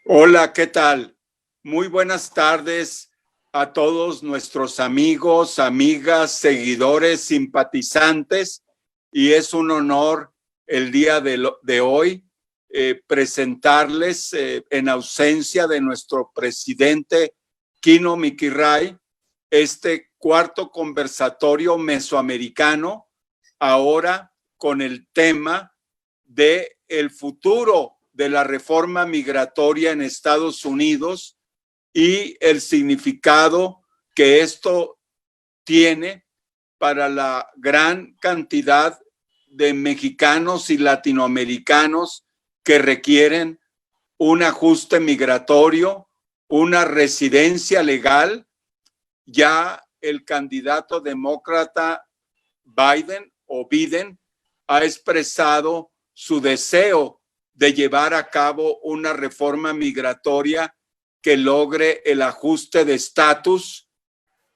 Hola, ¿qué tal? Muy buenas tardes a todos nuestros amigos, amigas, seguidores, simpatizantes. Y es un honor el día de hoy presentarles en ausencia de nuestro presidente Kino Mikiray este cuarto conversatorio mesoamericano, ahora con el tema de el futuro de la reforma migratoria en Estados Unidos y el significado que esto tiene para la gran cantidad de mexicanos y latinoamericanos que requieren un ajuste migratorio, una residencia legal. Ya el candidato demócrata Biden ha expresado su deseo de llevar a cabo una reforma migratoria que logre el ajuste de estatus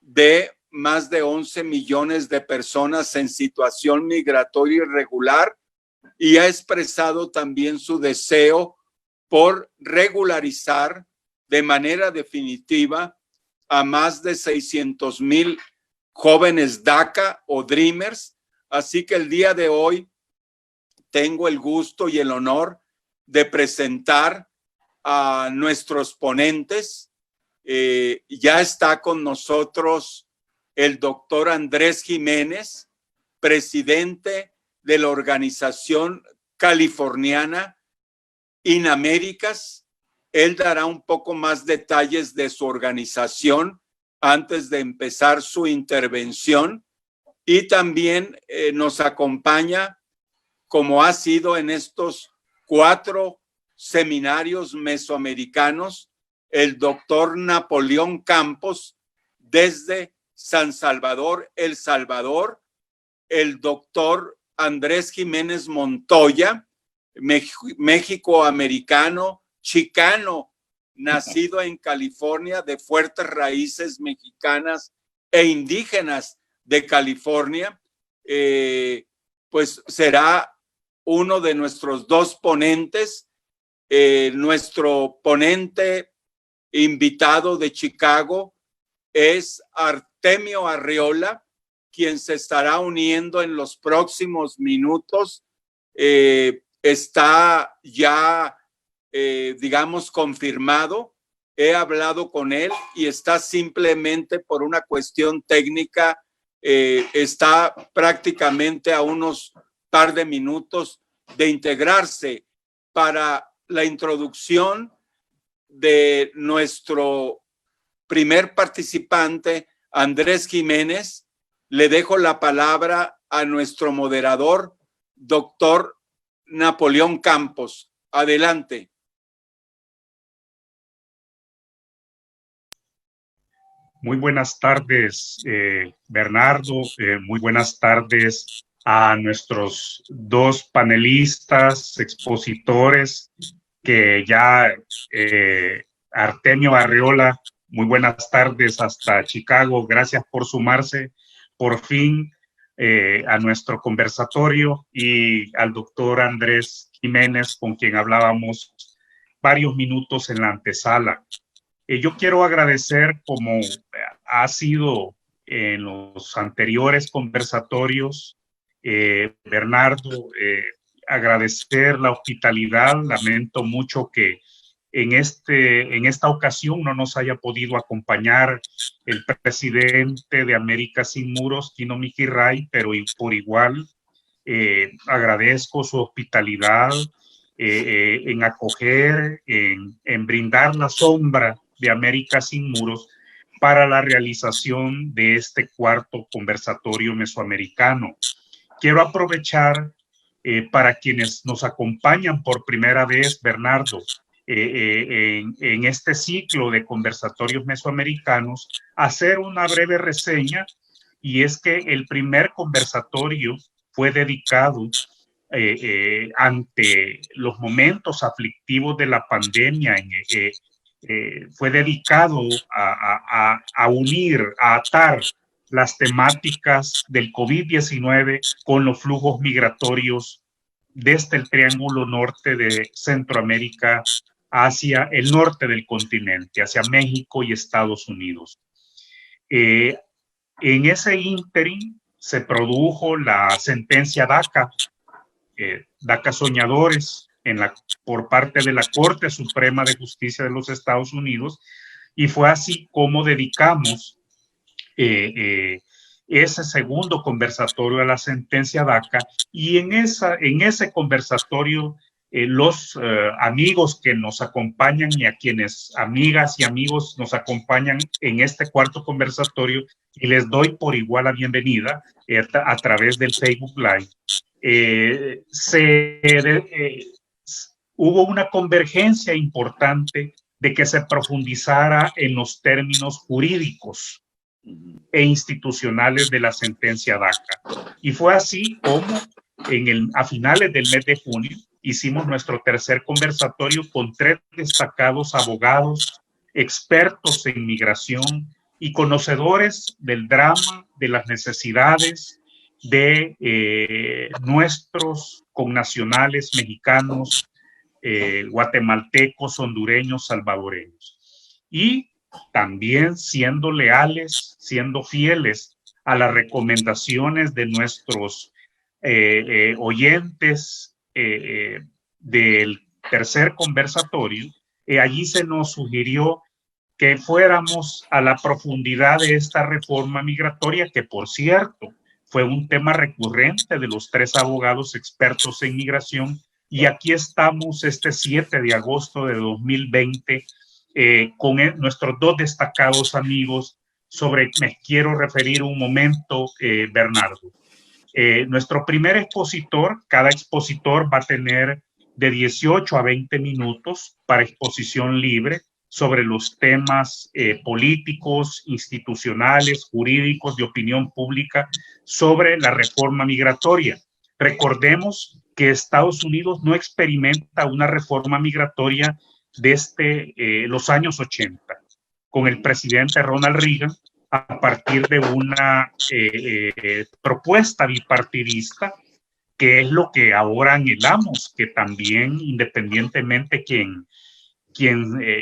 de más de 11 millones de personas en situación migratoria irregular, y ha expresado también su deseo por regularizar de manera definitiva a más de 600,000 jóvenes DACA o Dreamers. Así que el día de hoy tengo el gusto y el honor de presentar a nuestros ponentes. Ya está con nosotros el doctor Andrés Jiménez, presidente de la organización californiana InAméricas. Él dará un poco más detalles de su organización antes de empezar su intervención. Y también nos acompaña, como ha sido en estos 4 seminarios mesoamericanos, el doctor Napoleón Campos desde San Salvador, El Salvador, el doctor Andrés Jiménez Montoya, México-americano, chicano, nacido en California, de fuertes raíces mexicanas e indígenas de California. Pues será uno de nuestros 2 ponentes. Nuestro ponente invitado de Chicago es Artemio Arreola, quien se estará uniendo en los próximos minutos. Está ya, digamos, confirmado. He hablado con él y está simplemente por una cuestión técnica, está prácticamente a unos par de minutos de integrarse. Para la introducción de nuestro primer participante, Andrés Jiménez, le dejo la palabra a nuestro moderador, doctor Napoleón Campos. Adelante. Muy buenas tardes, Bernardo. Muy buenas tardes a nuestros 2 panelistas, expositores, que ya, Artemio Arreola, muy buenas tardes hasta Chicago. Gracias por sumarse por fin a nuestro conversatorio, y al doctor Andrés Jiménez, con quien hablábamos varios minutos en la antesala. Yo quiero agradecer, como ha sido en los anteriores conversatorios, Bernardo, agradecer la hospitalidad. Lamento mucho que en esta ocasión no nos haya podido acompañar el presidente de América Sin Muros, Kino Mikiray, pero por igual agradezco su hospitalidad en acoger, en brindar la sombra de América Sin Muros para la realización de este cuarto conversatorio mesoamericano. Quiero aprovechar para quienes nos acompañan por primera vez, Bernardo, en este ciclo de conversatorios mesoamericanos, hacer una breve reseña, y es que el primer conversatorio fue dedicado ante los momentos aflictivos de la pandemia. Fue dedicado a unir, a atar las temáticas del COVID-19 con los flujos migratorios desde el Triángulo Norte de Centroamérica hacia el norte del continente, hacia México y Estados Unidos. En ese ínterin se produjo la sentencia DACA, DACA Soñadores, por parte de la Corte Suprema de Justicia de los Estados Unidos, y fue así como dedicamos ese segundo conversatorio a la sentencia DACA, y en ese conversatorio los amigos que nos acompañan y a quienes amigas y amigos nos acompañan en este cuarto conversatorio, y les doy por igual la bienvenida a través del Facebook Live, hubo una convergencia importante de que se profundizara en los términos jurídicos e institucionales de la sentencia DACA. Y fue así como a finales del mes de junio hicimos nuestro tercer conversatorio con 3 destacados abogados, expertos en migración y conocedores del drama, de las necesidades de nuestros connacionales mexicanos, guatemaltecos, hondureños, salvadoreños. Y también siendo leales, siendo fieles a las recomendaciones de nuestros oyentes del tercer conversatorio, allí se nos sugirió que fuéramos a la profundidad de esta reforma migratoria, que por cierto fue un tema recurrente de los 3 abogados expertos en migración, y aquí estamos este 7 de agosto de 2020 con nuestros 2 destacados amigos. Me quiero referir un momento, Bernardo. Nuestro primer expositor, cada expositor va a tener de 18 a 20 minutos para exposición libre sobre los temas políticos, institucionales, jurídicos, de opinión pública sobre la reforma migratoria. Recordemos que Estados Unidos no experimenta una reforma migratoria desde los años 80, con el presidente Ronald Reagan, a partir de una propuesta bipartidista, que es lo que ahora anhelamos, que también, independientemente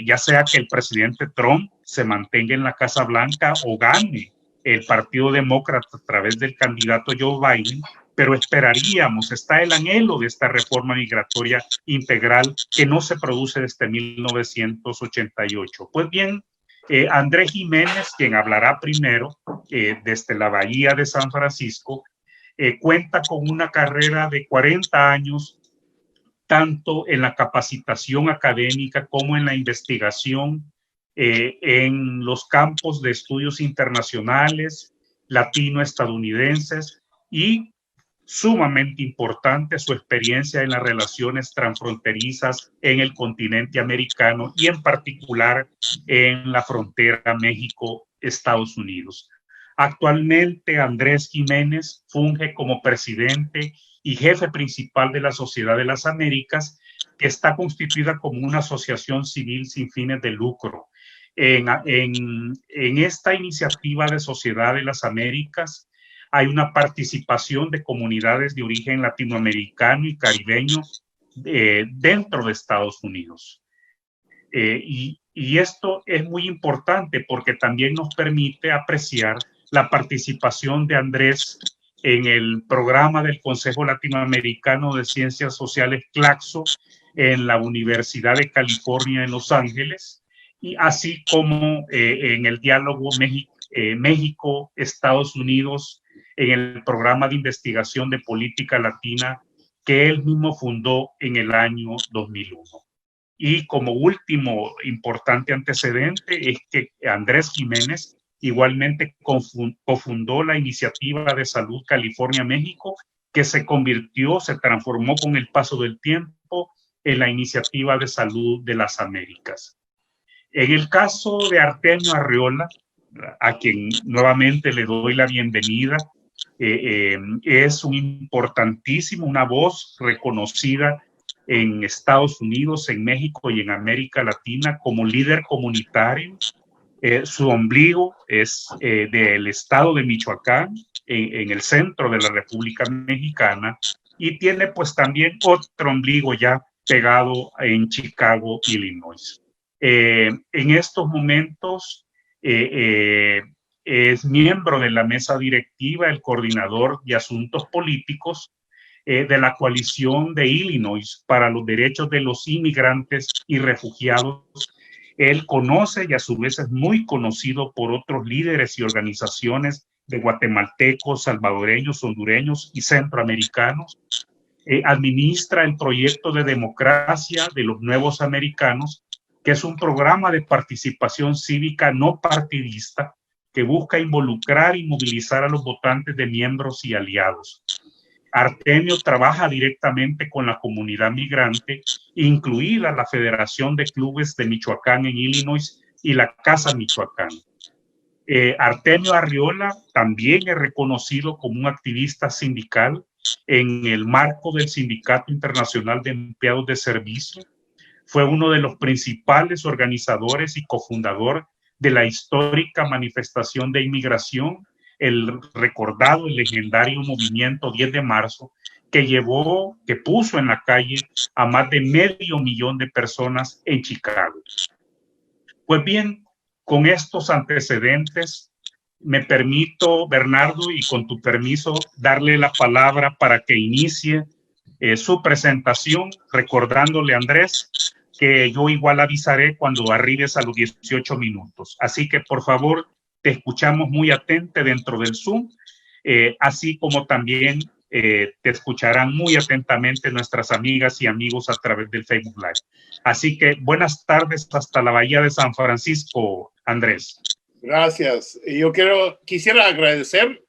ya sea que el presidente Trump se mantenga en la Casa Blanca o gane el Partido Demócrata a través del candidato Joe Biden, pero esperaríamos, está el anhelo de esta reforma migratoria integral que no se produce desde 1988. Pues bien, Andrés Jiménez, quien hablará primero desde la Bahía de San Francisco, cuenta con una carrera de 40 años, tanto en la capacitación académica como en la investigación en los campos de estudios internacionales, latino-estadounidenses, y sumamente importante su experiencia en las relaciones transfronterizas en el continente americano y en particular en la frontera México-Estados Unidos. Actualmente, Andrés Jiménez funge como presidente y jefe principal de la Sociedad de las Américas, que está constituida como una asociación civil sin fines de lucro. En esta iniciativa de Sociedad de las Américas hay una participación de comunidades de origen latinoamericano y caribeño dentro de Estados Unidos. Y esto es muy importante porque también nos permite apreciar la participación de Andrés en el programa del Consejo Latinoamericano de Ciencias Sociales, CLACSO, en la Universidad de California en Los Ángeles, y así como en el diálogo México-Estados Unidos, en el programa de investigación de política latina que él mismo fundó en el año 2001. Y como último importante antecedente es que Andrés Jiménez igualmente cofundó la Iniciativa de Salud California-México, que se transformó con el paso del tiempo en la Iniciativa de Salud de las Américas. En el caso de Artemio Arreola, a quien nuevamente le doy la bienvenida, es una voz reconocida en Estados Unidos, en México y en América Latina como líder comunitario. Su ombligo es del estado de Michoacán, en el centro de la República Mexicana, y tiene pues también otro ombligo ya pegado en Chicago, Illinois. En estos momentos es miembro de la mesa directiva, el coordinador de asuntos políticos de la coalición de Illinois para los derechos de los inmigrantes y refugiados. Él conoce y a su vez es muy conocido por otros líderes y organizaciones de guatemaltecos, salvadoreños, hondureños y centroamericanos. Administra el proyecto de democracia de los nuevos americanos, que es un programa de participación cívica no partidista que busca involucrar y movilizar a los votantes de miembros y aliados. Artemio trabaja directamente con la comunidad migrante, incluida la Federación de Clubes de Michoacán en Illinois y la Casa Michoacán. Artemio Arriola también es reconocido como un activista sindical en el marco del Sindicato Internacional de Empleados de Servicio. Fue uno de los principales organizadores y cofundador de la histórica manifestación de inmigración, el recordado y legendario movimiento 10 de marzo, que puso en la calle a más de 500,000 de personas en Chicago. Pues bien, con estos antecedentes, me permito, Bernardo, y con tu permiso, darle la palabra para que inicie su presentación, recordándole a Andrés que yo igual avisaré cuando arribes a los 18 minutos. Así que, por favor, te escuchamos muy atente dentro del Zoom, así como también te escucharán muy atentamente nuestras amigas y amigos a través del Facebook Live. Así que buenas tardes hasta la Bahía de San Francisco, Andrés. Gracias. Yo quisiera agradecer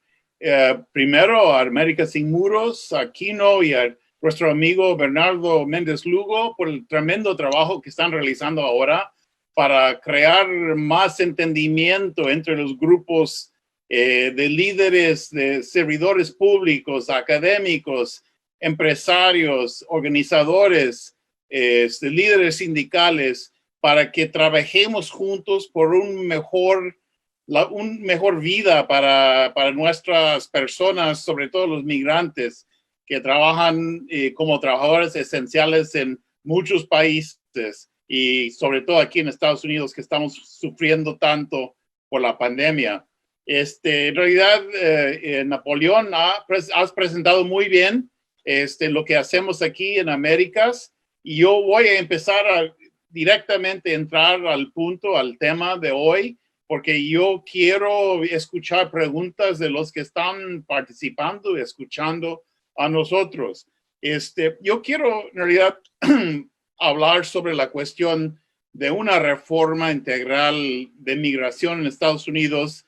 primero a América Sin Muros, a Kino y a nuestro amigo Bernardo Méndez Lugo por el tremendo trabajo que están realizando ahora para crear más entendimiento entre los grupos de líderes, de servidores públicos, académicos, empresarios, organizadores, líderes sindicales, para que trabajemos juntos por un mejor vida para nuestras personas, sobre todo los migrantes que trabajan como trabajadores esenciales en muchos países y sobre todo aquí en Estados Unidos, que estamos sufriendo tanto por la pandemia. En realidad, Napoleón, has presentado muy bien lo que hacemos aquí en Américas, y yo voy a empezar a directamente entrar al punto, al tema de hoy, porque yo quiero escuchar preguntas de los que están participando y escuchando a nosotros. Yo quiero en realidad hablar sobre la cuestión de una reforma integral de migración en Estados Unidos,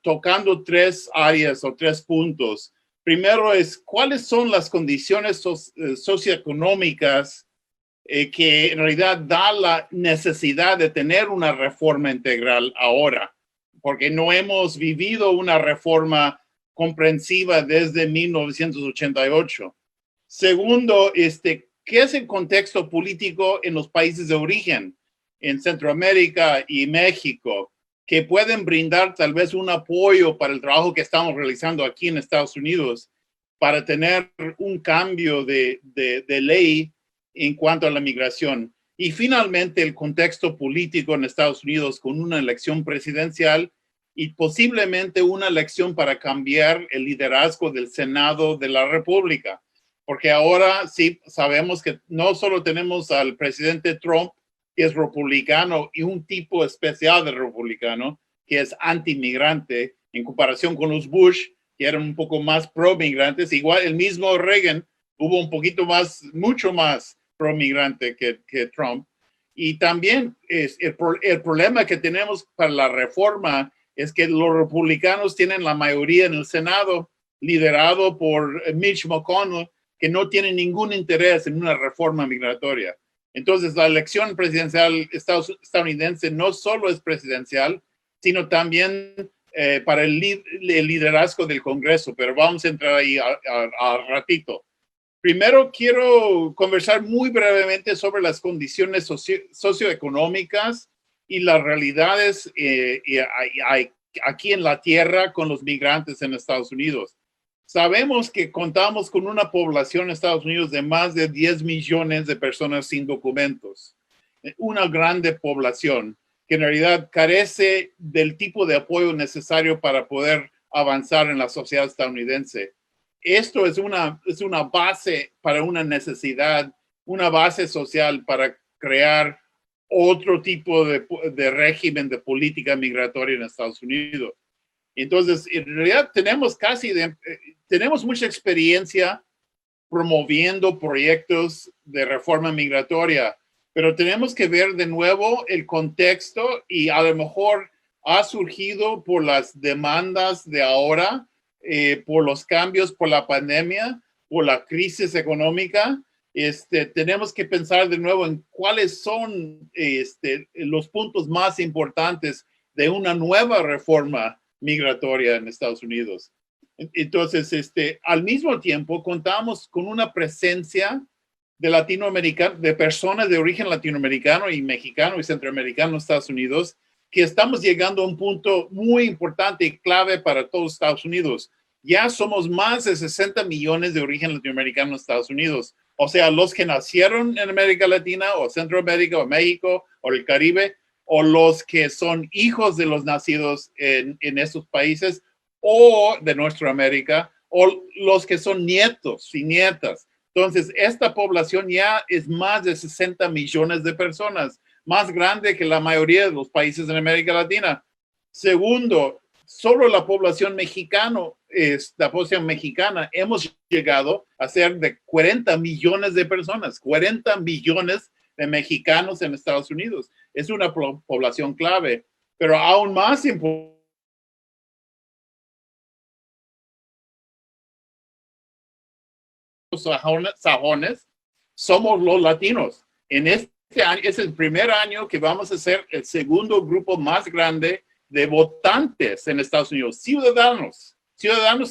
tocando tres áreas o tres puntos. Primero es, ¿cuáles son las condiciones socioeconómicas que en realidad da la necesidad de tener una reforma integral ahora? Porque no hemos vivido una reforma comprensiva desde 1988. Segundo, ¿qué es el contexto político en los países de origen, en Centroamérica y México, que pueden brindar tal vez un apoyo para el trabajo que estamos realizando aquí en Estados Unidos para tener un cambio de ley en cuanto a la migración? Y finalmente, el contexto político en Estados Unidos con una elección presidencial y posiblemente una elección para cambiar el liderazgo del Senado de la República. Porque ahora sí sabemos que no solo tenemos al presidente Trump, que es republicano, y un tipo especial de republicano, que es anti-migrante, en comparación con los Bush, que eran un poco más pro-migrantes. Igual el mismo Reagan hubo un poquito más, mucho más pro-migrante que Trump. Y también el problema que tenemos para la reforma es que los republicanos tienen la mayoría en el Senado, liderado por Mitch McConnell, que no tiene ningún interés en una reforma migratoria. Entonces, la elección presidencial estadounidense no solo es presidencial, sino también para el liderazgo del Congreso, pero vamos a entrar ahí al ratito. Primero, quiero conversar muy brevemente sobre las condiciones socioeconómicas y las realidades aquí en la tierra con los migrantes en Estados Unidos. Sabemos que contamos con una población en Estados Unidos de más de 10 millones de personas sin documentos. Una grande población que en realidad carece del tipo de apoyo necesario para poder avanzar en la sociedad estadounidense. Esto es una base para una necesidad, una base social para crear otro tipo de régimen de política migratoria en Estados Unidos. Entonces, en realidad tenemos mucha experiencia promoviendo proyectos de reforma migratoria, pero tenemos que ver de nuevo el contexto y a lo mejor ha surgido por las demandas de ahora, por los cambios, por la pandemia, por la crisis económica. Tenemos que pensar de nuevo en cuáles son los puntos más importantes de una nueva reforma migratoria en Estados Unidos. Entonces, al mismo tiempo, contamos con una presencia de personas de origen latinoamericano y mexicano y centroamericano en Estados Unidos, que estamos llegando a un punto muy importante y clave para todos Estados Unidos. Ya somos más de 60 millones de origen latinoamericano en Estados Unidos. O sea, los que nacieron en América Latina o Centroamérica o México o el Caribe, o los que son hijos de los nacidos en esos países o de nuestra América, o los que son nietos y nietas. Entonces, esta población ya es más de 60 millones de personas, más grande que la mayoría de los países en América Latina. Segundo, solo la población mexicana, hemos llegado a ser de 40 millones de personas, 40 millones de mexicanos en Estados Unidos. Es una población clave, pero aún más importante, sajones, somos los latinos. En este año, es el primer año que vamos a ser el segundo grupo más grande de votantes en Estados Unidos, ciudadanos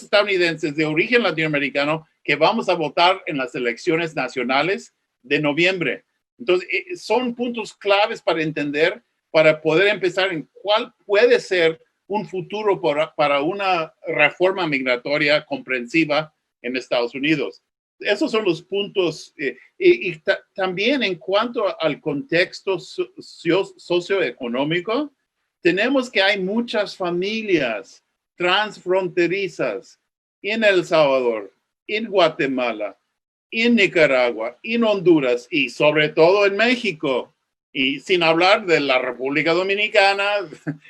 estadounidenses de origen latinoamericano que vamos a votar en las elecciones nacionales de noviembre. Entonces, son puntos claves para entender, para poder empezar en cuál puede ser un futuro para una reforma migratoria comprensiva en Estados Unidos. Esos son los puntos. También en cuanto al contexto socioeconómico, tenemos que hay muchas familias transfronterizas en El Salvador, en Guatemala, en Nicaragua, en Honduras y sobre todo en México. Y sin hablar de la República Dominicana,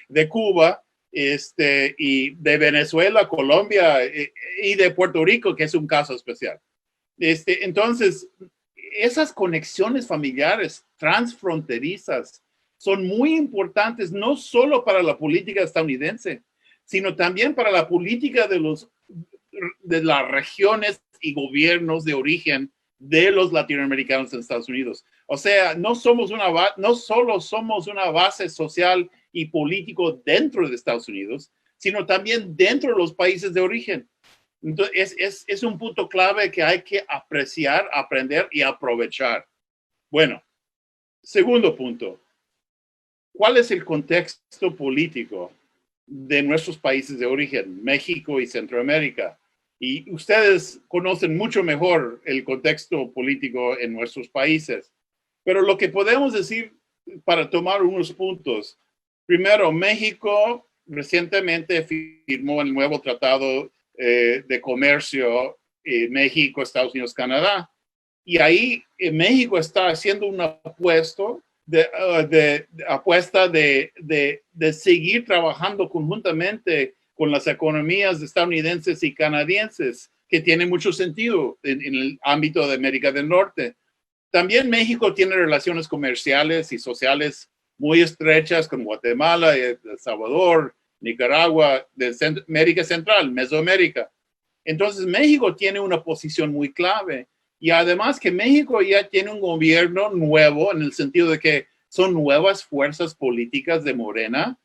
de Cuba, y de Venezuela, Colombia y de Puerto Rico, que es un caso especial. Entonces, esas conexiones familiares transfronterizas son muy importantes, no solo para la política estadounidense, sino también para la política de las regiones y gobiernos de origen de los latinoamericanos en Estados Unidos. O sea, no solo somos una base social y político dentro de Estados Unidos, sino también dentro de los países de origen. Entonces, es un punto clave que hay que apreciar, aprender y aprovechar. Bueno, segundo punto. ¿Cuál es el contexto político de nuestros países de origen, México y Centroamérica? Y ustedes conocen mucho mejor el contexto político en nuestros países. Pero lo que podemos decir para tomar unos puntos. Primero, México recientemente firmó el nuevo tratado de comercio México, Estados Unidos, Canadá. Y ahí México está haciendo un apuesta de seguir trabajando conjuntamente con las economías estadounidenses y canadienses, que tiene mucho sentido en el ámbito de América del Norte. También México tiene relaciones comerciales y sociales muy estrechas con Guatemala, El Salvador, Nicaragua, de América Central, Mesoamérica. Entonces, México tiene una posición muy clave. Y además que México ya tiene un gobierno nuevo en el sentido de que son nuevas fuerzas políticas de Morena.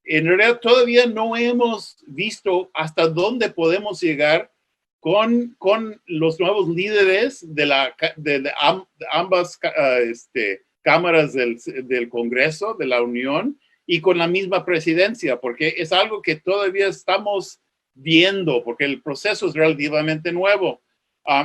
En realidad, todavía no hemos visto hasta dónde podemos llegar con los nuevos líderes de ambas cámaras del Congreso, de la Unión, y con la misma presidencia, porque es algo que todavía estamos viendo, porque el proceso es relativamente nuevo.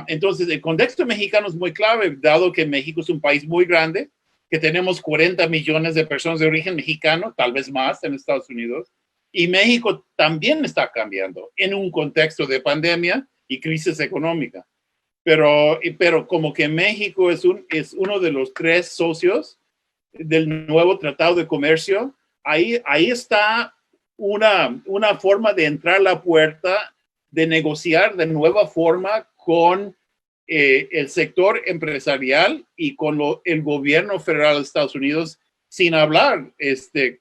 Entonces, el contexto mexicano es muy clave, dado que México es un país muy grande, que tenemos 40 millones de personas de origen mexicano, tal vez más en Estados Unidos, y México también está cambiando en un contexto de pandemia y crisis económica. Pero como que México es uno de los 3 socios del nuevo Tratado de Comercio, ahí está una forma de entrar a la puerta, de negociar de nueva forma con el sector empresarial y con el gobierno federal de Estados Unidos, sin hablar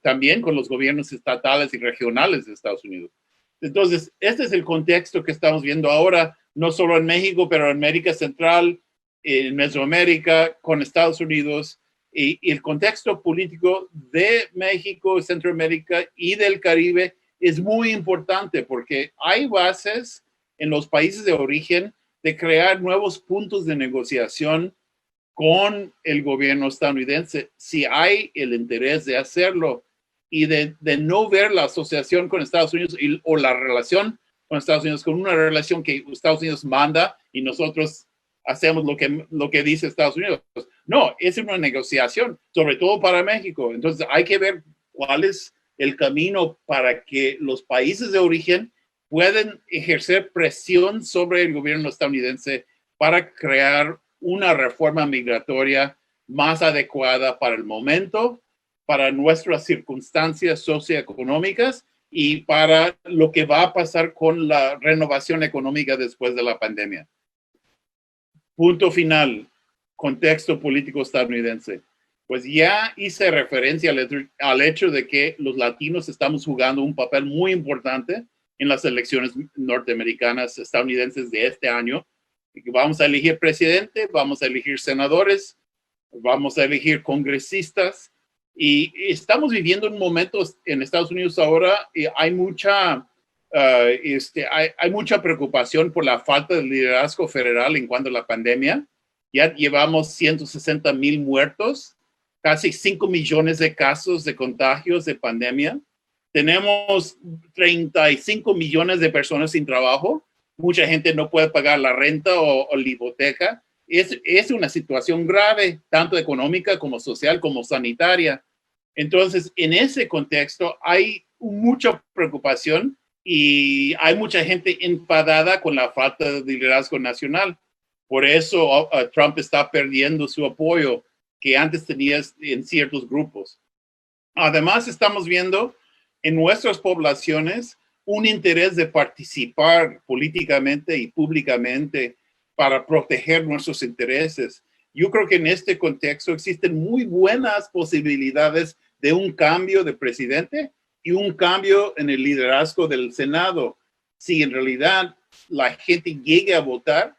también con los gobiernos estatales y regionales de Estados Unidos. Entonces, este es el contexto que estamos viendo ahora, no solo en México, pero en América Central, en Mesoamérica, con Estados Unidos, y el contexto político de México, Centroamérica y del Caribe es muy importante porque hay bases en los países de origen de crear nuevos puntos de negociación con el gobierno estadounidense, si hay el interés de hacerlo y de no ver la asociación con Estados Unidos o la relación con Estados Unidos con una relación que Estados Unidos manda y nosotros hacemos lo que dice Estados Unidos. No, es una negociación, sobre todo para México. Entonces hay que ver cuál es el camino para que los países de origen pueden ejercer presión sobre el gobierno estadounidense para crear una reforma migratoria más adecuada para el momento, para nuestras circunstancias socioeconómicas y para lo que va a pasar con la renovación económica después de la pandemia. Punto final, contexto político estadounidense. Pues ya hice referencia al hecho de que los latinos estamos jugando un papel muy importante en las elecciones norteamericanas estadounidenses de este año. Vamos a elegir presidente, vamos a elegir senadores, vamos a elegir congresistas y estamos viviendo un momento en Estados Unidos ahora y hay mucha preocupación por la falta de liderazgo federal en cuanto a la pandemia. Ya llevamos 160,000 muertos, casi 5 millones de casos de contagios de pandemia. Tenemos 35 millones de personas sin trabajo. Mucha gente no puede pagar la renta o la hipoteca. Es una situación grave, tanto económica como social como sanitaria. Entonces, en ese contexto hay mucha preocupación y hay mucha gente enfadada con la falta de liderazgo nacional. Por eso Trump está perdiendo su apoyo que antes tenía en ciertos grupos. Además, estamos viendo en nuestras poblaciones un interés de participar políticamente y públicamente para proteger nuestros intereses. Yo creo que en este contexto existen muy buenas posibilidades de un cambio de presidente y un cambio en el liderazgo del Senado. Si en realidad la gente llegue a votar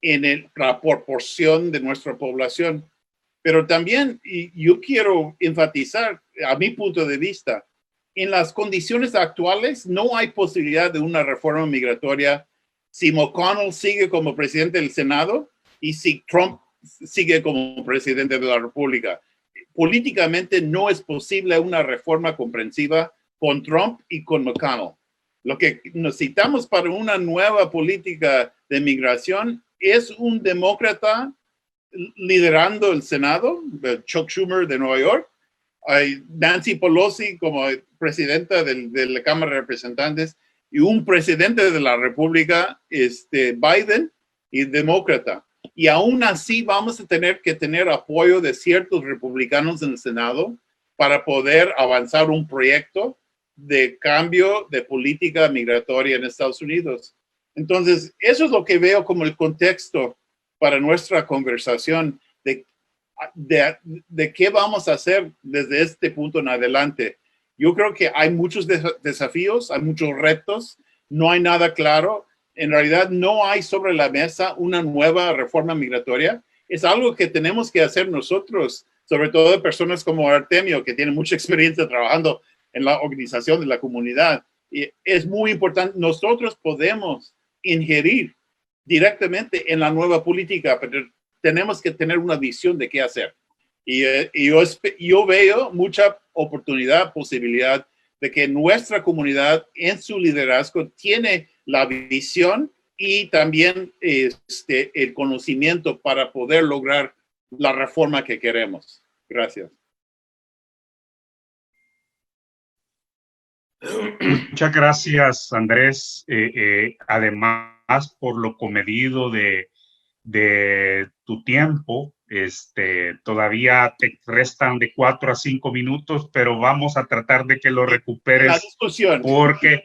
en la proporción de nuestra población. Pero también yo quiero enfatizar, a mi punto de vista, en las condiciones actuales no hay posibilidad de una reforma migratoria si McConnell sigue como presidente del Senado y si Trump sigue como presidente de la República. Políticamente no es posible una reforma comprensiva con Trump y con McConnell. Lo que necesitamos para una nueva política de migración es un demócrata liderando el Senado, Chuck Schumer de Nueva York, Nancy Pelosi como presidenta de la Cámara de Representantes y un presidente de la República, Biden, y demócrata. Y aún así vamos a tener que tener apoyo de ciertos republicanos en el Senado para poder avanzar un proyecto de cambio de política migratoria en Estados Unidos. Entonces, eso es lo que veo como el contexto para nuestra conversación de qué vamos a hacer desde este punto en adelante. Yo creo que hay muchos desafíos, hay muchos retos, no hay nada claro. En realidad no hay sobre la mesa una nueva reforma migratoria. Es algo que tenemos que hacer nosotros, sobre todo de personas como Artemio, que tiene mucha experiencia trabajando en la organización de la comunidad. Y es muy importante, nosotros podemos ingerir directamente en la nueva política, pero tenemos que tener una visión de qué hacer. Y yo veo mucha oportunidad, posibilidad de que nuestra comunidad en su liderazgo tiene la visión y también el conocimiento para poder lograr la reforma que queremos. Gracias. Muchas gracias, Andrés. Además, por lo comedido de tu tiempo, todavía te restan de 4 a 5 minutos, pero vamos a tratar de que lo recuperes. La discusión. Porque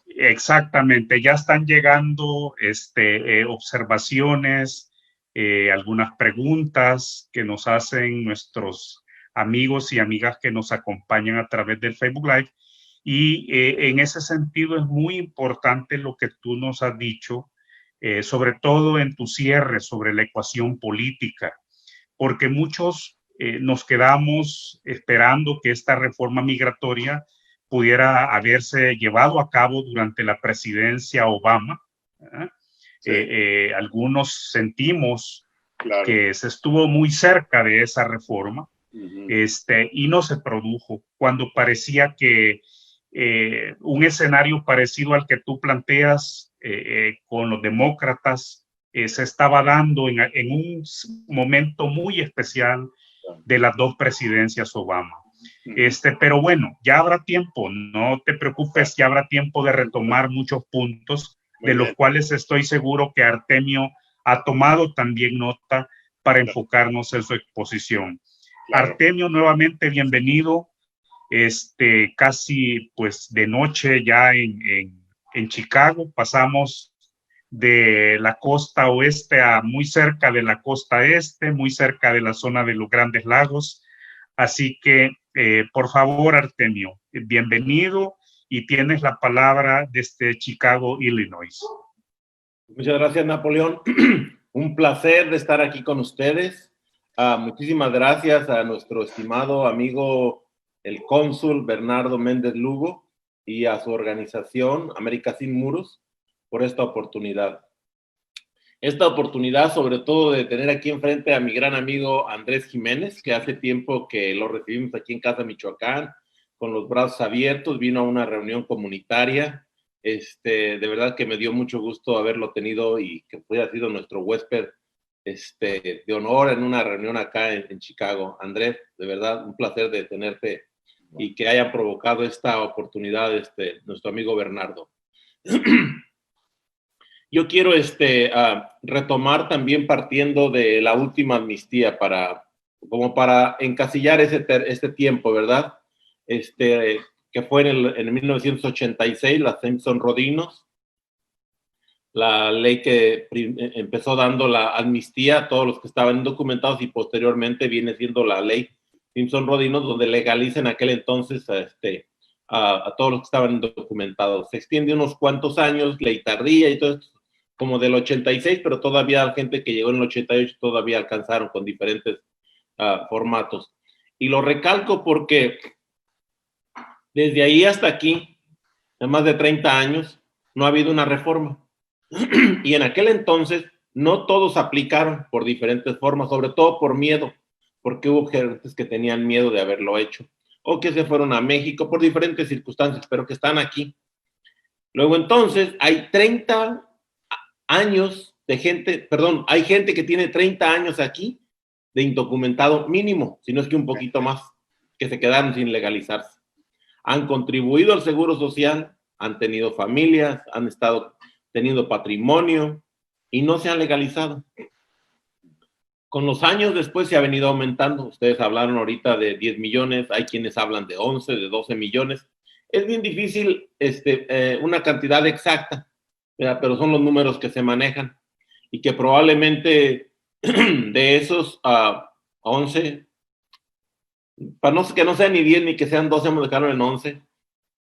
exactamente, ya están llegando observaciones, algunas preguntas que nos hacen nuestros amigos y amigas que nos acompañan a través del Facebook Live. Y en ese sentido es muy importante lo que tú nos has dicho, sobre todo en tu cierre sobre la ecuación política, porque muchos nos quedamos esperando que esta reforma migratoria pudiera haberse llevado a cabo durante la presidencia Obama. Sí. Algunos sentimos que se estuvo muy cerca de esa reforma, y no se produjo, cuando parecía que un escenario parecido al que tú planteas con los demócratas se estaba dando en un momento muy especial de las dos presidencias Obama. Pero bueno, ya habrá tiempo, no te preocupes, ya habrá tiempo de retomar muchos puntos, de los cuales estoy seguro que Artemio ha tomado también nota para enfocarnos en su exposición. Claro. Artemio, nuevamente bienvenido. Casi pues de noche ya en Chicago, pasamos de la costa oeste a muy cerca de la costa este, muy cerca de la zona de los Grandes Lagos. Así que, por favor, Artemio, bienvenido y tienes la palabra desde Chicago, Illinois. Muchas gracias, Napoleón. Un placer de estar aquí con ustedes. Muchísimas gracias a nuestro estimado amigo el cónsul Bernardo Méndez Lugo y a su organización América Sin Muros por esta oportunidad. Esta oportunidad sobre todo de tener aquí enfrente a mi gran amigo Andrés Jiménez, que hace tiempo que lo recibimos aquí en Casa Michoacán, con los brazos abiertos, vino a una reunión comunitaria. De verdad que me dio mucho gusto haberlo tenido y que hubiera sido nuestro huésped de honor en una reunión acá en Chicago. Andrés, de verdad, un placer de tenerte y que hayan provocado esta oportunidad nuestro amigo Bernardo. Yo quiero retomar también partiendo de la última amnistía como para encasillar este tiempo, ¿verdad? Que fue en 1986, la Simpson-Rodinos, la ley que empezó dando la amnistía a todos los que estaban indocumentados y posteriormente viene siendo la ley Simpson-Rodinos, donde legaliza en aquel entonces a todos los que estaban indocumentados. Se extiende unos cuantos años, ley tardía y todo esto, como del 86, pero todavía la gente que llegó en el 88 todavía alcanzaron con diferentes formatos. Y lo recalco porque desde ahí hasta aquí, en más de 30 años, no ha habido una reforma. Y en aquel entonces no todos aplicaron por diferentes formas, sobre todo por miedo, porque hubo gentes que tenían miedo de haberlo hecho, o que se fueron a México por diferentes circunstancias, pero que están aquí. Luego entonces hay 30 años de gente, perdón, hay gente que tiene 30 años aquí de indocumentado mínimo, si no es que un poquito más, que se quedaron sin legalizarse. Han contribuido al seguro social, han tenido familias, han estado teniendo patrimonio y no se han legalizado. Con los años después se ha venido aumentando. Ustedes hablaron ahorita de 10 millones, hay quienes hablan de 11, de 12 millones. Es bien difícil una cantidad exacta, ¿verdad? Pero son los números que se manejan y que probablemente de esos 11, que no sean ni 10 ni que sean 12, vamos a dejarlo en 11,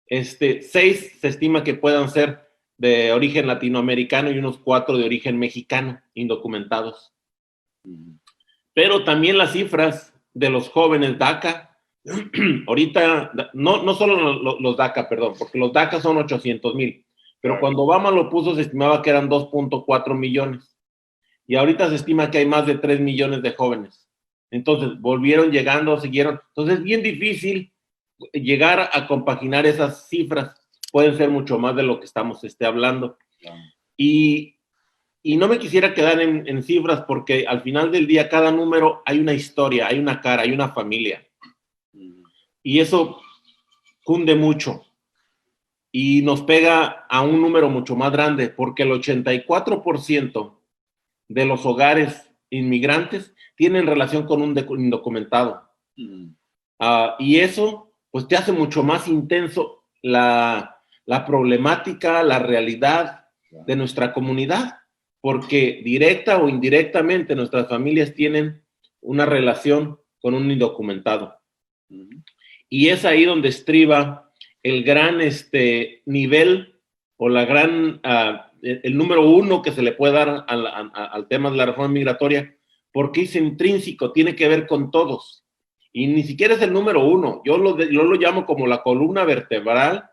6 se estima que puedan ser de origen latinoamericano y unos 4 de origen mexicano, indocumentados. Pero también las cifras de los jóvenes DACA, ahorita, no solo los DACA, perdón, porque los DACA son 800,000, pero cuando Obama lo puso se estimaba que eran 2.4 millones. Y ahorita se estima que hay más de 3 millones de jóvenes. Entonces, volvieron llegando, siguieron. Entonces, es bien difícil llegar a compaginar esas cifras. Pueden ser mucho más de lo que estamos hablando. Y no me quisiera quedar en cifras porque al final del día cada número hay una historia, hay una cara, hay una familia. Y eso cunde mucho y nos pega a un número mucho más grande porque el 84% de los hogares inmigrantes tienen relación con un indocumentado. Y eso pues te hace mucho más intenso la problemática, la realidad de nuestra comunidad, porque directa o indirectamente nuestras familias tienen una relación con un indocumentado. Y es ahí donde estriba el gran nivel o la gran, el número uno que se le puede dar al tema de la reforma migratoria, porque es intrínseco, tiene que ver con todos. Y ni siquiera es el número uno, yo lo llamo como la columna vertebral,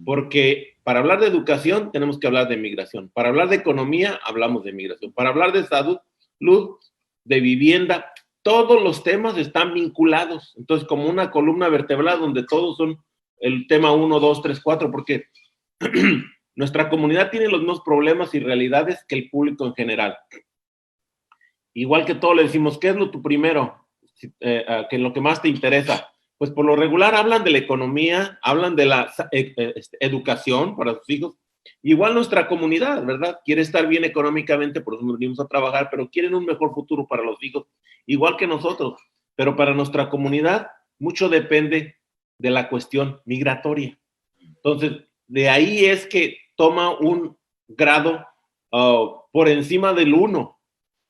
porque para hablar de educación tenemos que hablar de migración, para hablar de economía hablamos de migración, para hablar de salud, de vivienda, todos los temas están vinculados. Entonces, como una columna vertebral donde todos son el tema 1, 2, 3, 4, porque nuestra comunidad tiene los mismos problemas y realidades que el público en general. Igual que todos le decimos, ¿qué es tu primero? Que es lo que más te interesa. Pues por lo regular hablan de la economía, hablan de la educación para sus hijos. Igual nuestra comunidad, ¿verdad? Quiere estar bien económicamente, por eso nos venimos a trabajar, pero quieren un mejor futuro para los hijos, igual que nosotros. Pero para nuestra comunidad, mucho depende de la cuestión migratoria. Entonces, de ahí es que toma un grado por encima del 1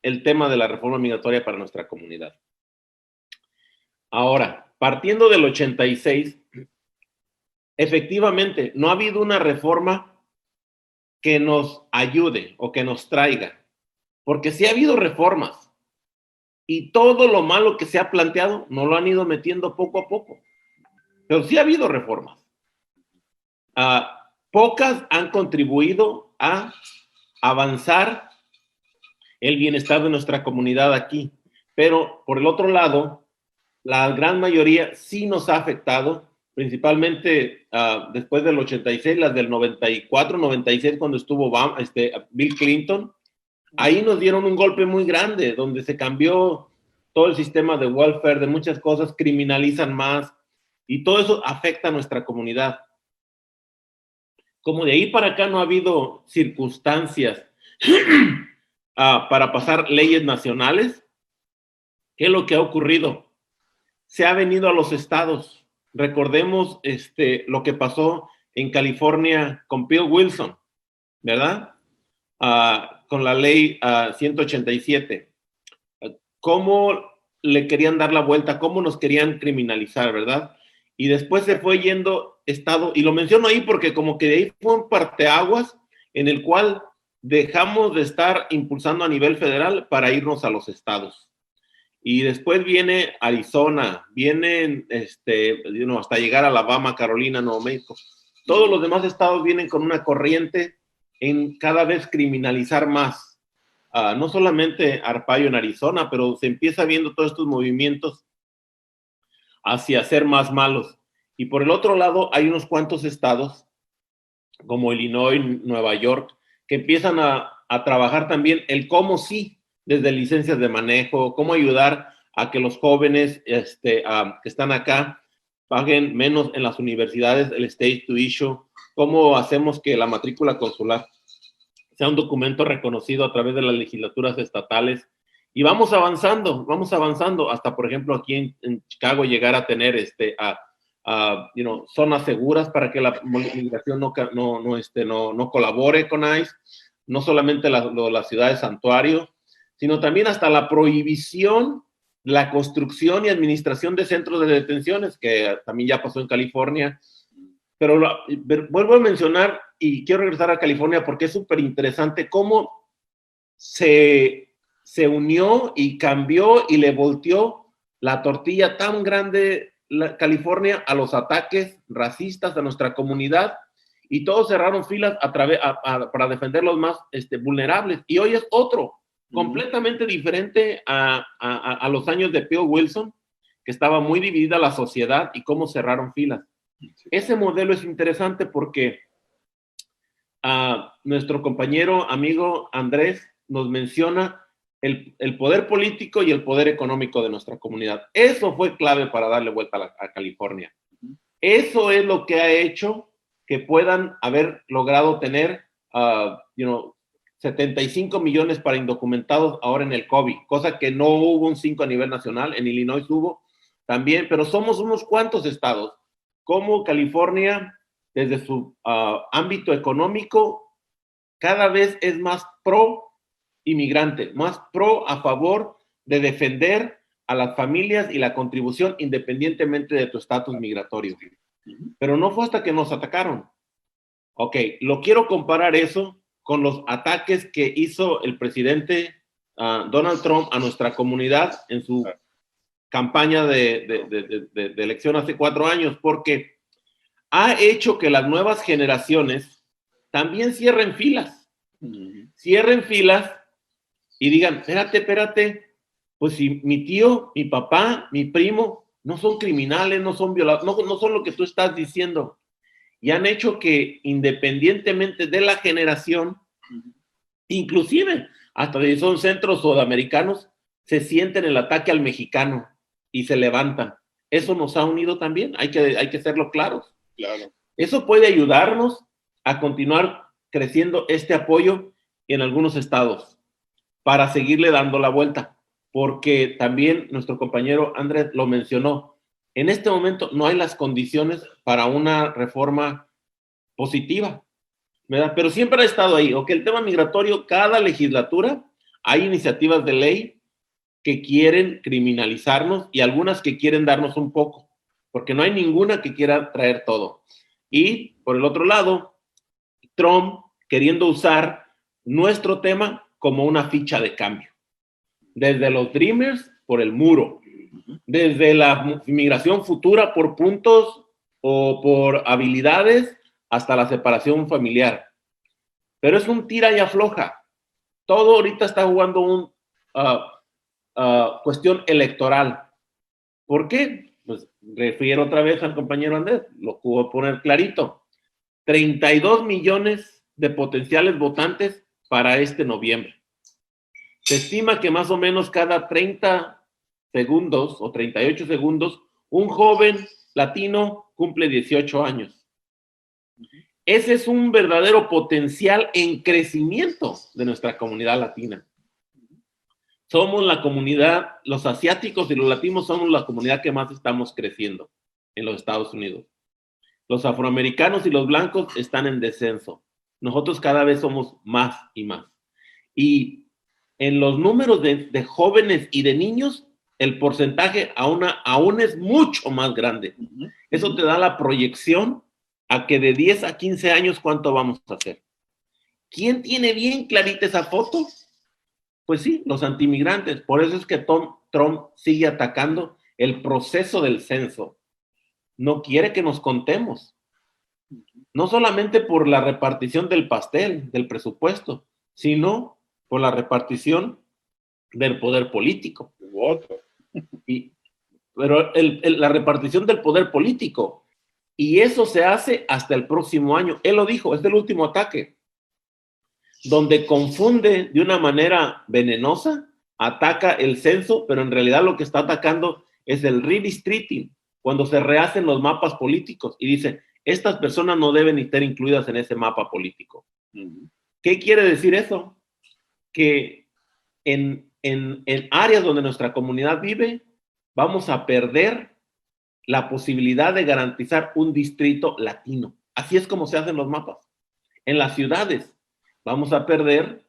el tema de la reforma migratoria para nuestra comunidad. Ahora, partiendo del 86, efectivamente, no ha habido una reforma que nos ayude o que nos traiga, porque sí ha habido reformas y todo lo malo que se ha planteado nos lo han ido metiendo poco a poco, pero sí ha habido reformas. Pocas han contribuido a avanzar el bienestar de nuestra comunidad aquí, pero por el otro lado, la gran mayoría sí nos ha afectado, principalmente después del 86, las del 94, 96, cuando estuvo Bill Clinton. Ahí nos dieron un golpe muy grande, donde se cambió todo el sistema de welfare, de muchas cosas, criminalizan más, y todo eso afecta a nuestra comunidad. Como de ahí para acá no ha habido circunstancias para pasar leyes nacionales, ¿qué es lo que ha ocurrido? Se ha venido a los estados. Recordemos lo que pasó en California con Bill Wilson, ¿verdad? Con la ley 187. Cómo le querían dar la vuelta, cómo nos querían criminalizar, ¿verdad? Y después se fue yendo estado, y lo menciono ahí porque como que de ahí fue un parteaguas en el cual dejamos de estar impulsando a nivel federal para irnos a los estados. Y después viene Arizona, vienen hasta llegar a Alabama, Carolina, Nuevo México. Todos los demás estados vienen con una corriente en cada vez criminalizar más. No solamente Arpaio en Arizona, pero se empieza viendo todos estos movimientos hacia ser más malos. Y por el otro lado, hay unos cuantos estados, como Illinois, Nueva York, que empiezan a trabajar también el cómo sí, desde licencias de manejo, cómo ayudar a que los jóvenes que están acá paguen menos en las universidades, el state tuition, cómo hacemos que la matrícula consular sea un documento reconocido a través de las legislaturas estatales. Y vamos avanzando hasta, por ejemplo, aquí en Chicago llegar a tener zonas seguras para que la migración no colabore con ICE, no solamente la ciudad de santuario, sino también hasta la prohibición, la construcción y administración de centros de detenciones, que también ya pasó en California. Pero vuelvo a mencionar, y quiero regresar a California porque es súper interesante cómo se unió y cambió y le volteó la tortilla tan grande California a los ataques racistas de nuestra comunidad, y todos cerraron filas para defender los más vulnerables. Y hoy es otro, completamente diferente a los años de Bill Wilson, que estaba muy dividida la sociedad y cómo cerraron filas. Ese modelo es interesante porque nuestro compañero, amigo Andrés, nos menciona el poder político y el poder económico de nuestra comunidad. Eso fue clave para darle vuelta a California. Eso es lo que ha hecho que puedan haber logrado tener, 75 millones para indocumentados ahora en el COVID, cosa que no hubo un 5 a nivel nacional. En Illinois hubo también, pero somos unos cuantos estados, como California, desde su ámbito económico, cada vez es más pro inmigrante, más pro a favor de defender a las familias y la contribución independientemente de tu estatus migratorio. Pero no fue hasta que nos atacaron. Ok, lo quiero comparar eso con los ataques que hizo el presidente Donald Trump a nuestra comunidad en su campaña de elección hace 4 años, porque ha hecho que las nuevas generaciones también cierren filas. Cierren filas y digan, espérate, pues si mi tío, mi papá, mi primo no son criminales, no son violadores, no son lo que tú estás diciendo. Y han hecho que independientemente de la generación, inclusive hasta si son centros sudamericanos, se sienten el ataque al mexicano y se levantan. Eso nos ha unido también, hay que serlo claros. Claro. Eso puede ayudarnos a continuar creciendo este apoyo en algunos estados para seguirle dando la vuelta, porque también nuestro compañero Andrés lo mencionó. En este momento no hay las condiciones para una reforma positiva, ¿verdad? Pero siempre ha estado ahí. Ok, el tema migratorio, cada legislatura hay iniciativas de ley que quieren criminalizarnos y algunas que quieren darnos un poco, porque no hay ninguna que quiera traer todo. Y por el otro lado, Trump queriendo usar nuestro tema como una ficha de cambio. Desde los Dreamers por el muro, desde la inmigración futura por puntos o por habilidades hasta la separación familiar. Pero es un tira y afloja. Todo ahorita está jugando un cuestión electoral. ¿Por qué? Pues refiero otra vez al compañero Andrés, lo puedo poner clarito. 32 millones de potenciales votantes para este noviembre. Se estima que más o menos cada 30 segundos o 38 segundos, un joven latino cumple 18 años. Ese es un verdadero potencial en crecimiento de nuestra comunidad latina. Somos la comunidad, los asiáticos y los latinos somos la comunidad que más estamos creciendo en los Estados Unidos. Los afroamericanos y los blancos están en descenso. Nosotros cada vez somos más y más. Y en los números de jóvenes y de niños, el porcentaje aún es mucho más grande. Eso te da la proyección a que de 10 a 15 años, ¿cuánto vamos a hacer? ¿Quién tiene bien clarita esa foto? Pues sí, los antimigrantes. Por eso es que Trump sigue atacando el proceso del censo. No quiere que nos contemos. No solamente por la repartición del pastel, del presupuesto, sino por la repartición del poder político. Pero la repartición del poder político. Y eso se hace hasta el próximo año. Él lo dijo, es el último ataque. Donde confunde de una manera venenosa, ataca el censo, pero en realidad lo que está atacando es el redistricting, cuando se rehacen los mapas políticos y dice, estas personas no deben estar incluidas en ese mapa político. ¿Qué quiere decir eso? Que en áreas donde nuestra comunidad vive, vamos a perder la posibilidad de garantizar un distrito latino. Así es como se hacen los mapas. En las ciudades vamos a perder